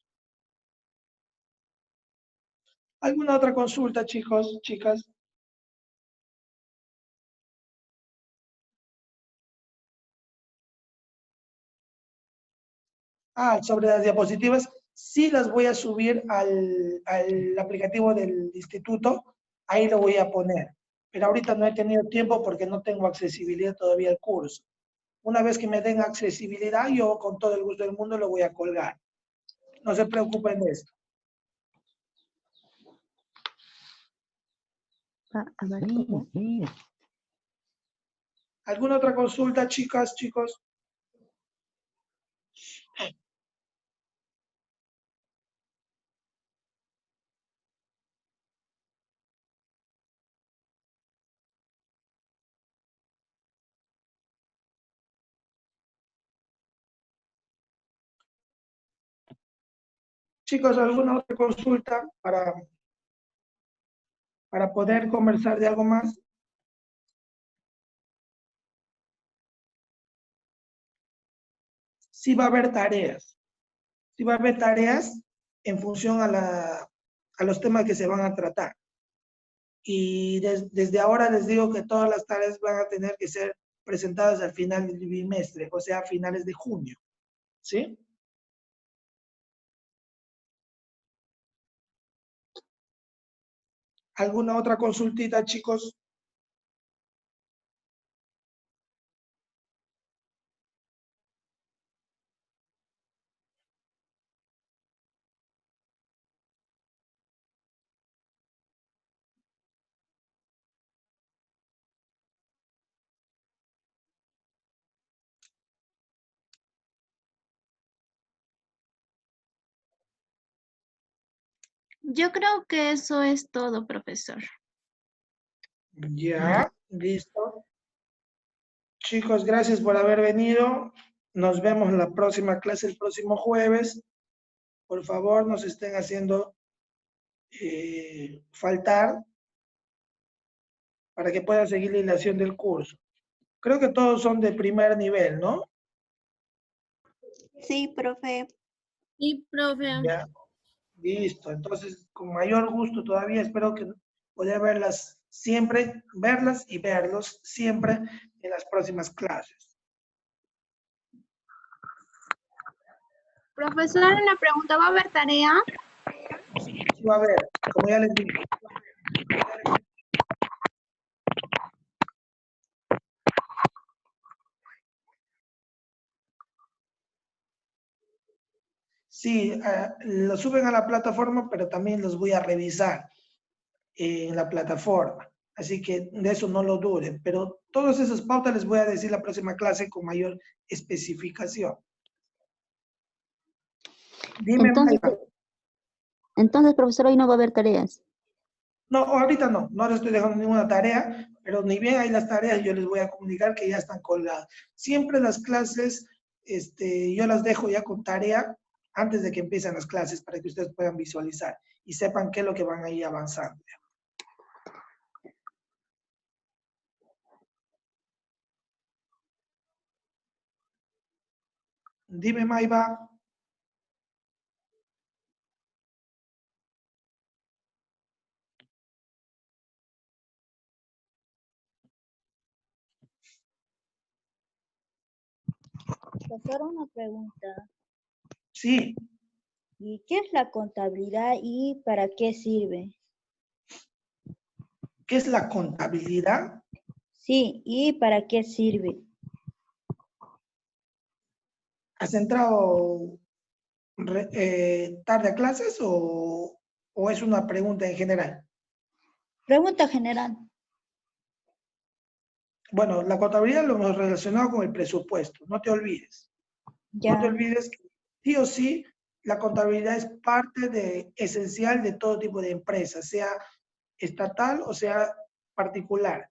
¿Alguna otra consulta, chicos, chicas? Sobre las diapositivas, sí las voy a subir al aplicativo del instituto, ahí lo voy a poner. Pero ahorita no he tenido tiempo porque no tengo accesibilidad todavía al curso. Una vez que me den accesibilidad, yo con todo el gusto del mundo lo voy a colgar. No se preocupen de esto. ¿Alguna otra consulta, chicas, chicos? Chicos, ¿alguna otra consulta para poder conversar de algo más? Sí va a haber tareas. Sí va a haber tareas en función a los temas que se van a tratar. Y desde ahora les digo que todas las tareas van a tener que ser presentadas al final del bimestre, o sea, a finales de junio. ¿Sí? ¿Alguna otra consultita, chicos? Yo creo que eso es todo, profesor. Ya, listo. Chicos, gracias por haber venido. Nos vemos en la próxima clase el próximo jueves. Por favor, nos estén haciendo faltar para que pueda seguir la hilación del curso. Creo que todos son de primer nivel, ¿no? Sí, profe. Sí, profe. Ya, listo. Entonces, con mayor gusto todavía espero que pueda verlas siempre, verlas y verlos siempre en las próximas clases. Profesor, una pregunta, ¿va a haber tarea? Sí, va a ver, como ya les dije. Sí, lo suben a la plataforma, pero también los voy a revisar en la plataforma. Así que de eso no lo duden. Pero todas esas pautas les voy a decir la próxima clase con mayor especificación. Dime, Entonces, Mayra. entonces, profesor, hoy no va a haber tareas. No, ahorita no, no les estoy dejando ninguna tarea, pero ni bien hay las tareas, yo les voy a comunicar que ya están colgadas. Siempre las clases, yo las dejo ya con tarea antes de que empiecen las clases para que ustedes puedan visualizar y sepan qué es lo que van a ir avanzando. Dime, Maiva. Profesor, una pregunta. Sí, ¿Y qué es la contabilidad y para qué sirve? ¿qué es la contabilidad? Sí, ¿y para qué sirve? ¿Has entrado tarde a clases o es una pregunta en general? Pregunta general. Bueno, la contabilidad lo hemos relacionado con el presupuesto, no te olvides. No te Ya, olvides que sí o sí la contabilidad es esencial de todo tipo de empresa, sea estatal o sea particular.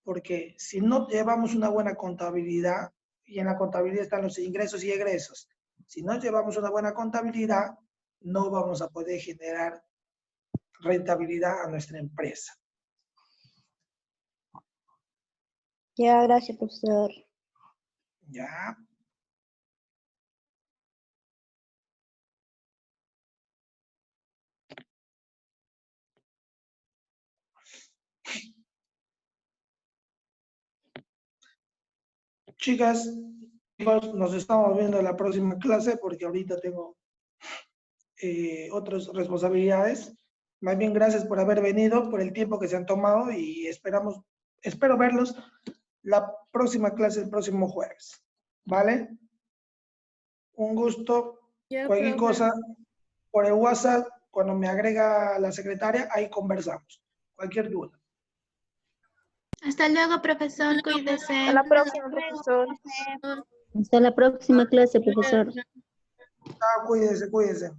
Porque si no llevamos una buena contabilidad, y en la contabilidad están los ingresos y egresos, si no llevamos una buena contabilidad, no vamos a poder generar rentabilidad a nuestra empresa. ya, gracias, profesor. ¿Ya? Chicas, chicos, nos estamos viendo en la próxima clase porque ahorita tengo otras responsabilidades. Más bien, gracias por haber venido, por el tiempo que se han tomado y espero verlos la próxima clase el próximo jueves. ¿Vale? Un gusto. Ya, Cualquier profe. cosa por el WhatsApp, cuando me agrega la secretaria, ahí conversamos. Cualquier duda. Hasta luego, profesor. Cuídese. A la próxima, profesor. Hasta la próxima clase, profesor. Ah, cuídese, cuídese.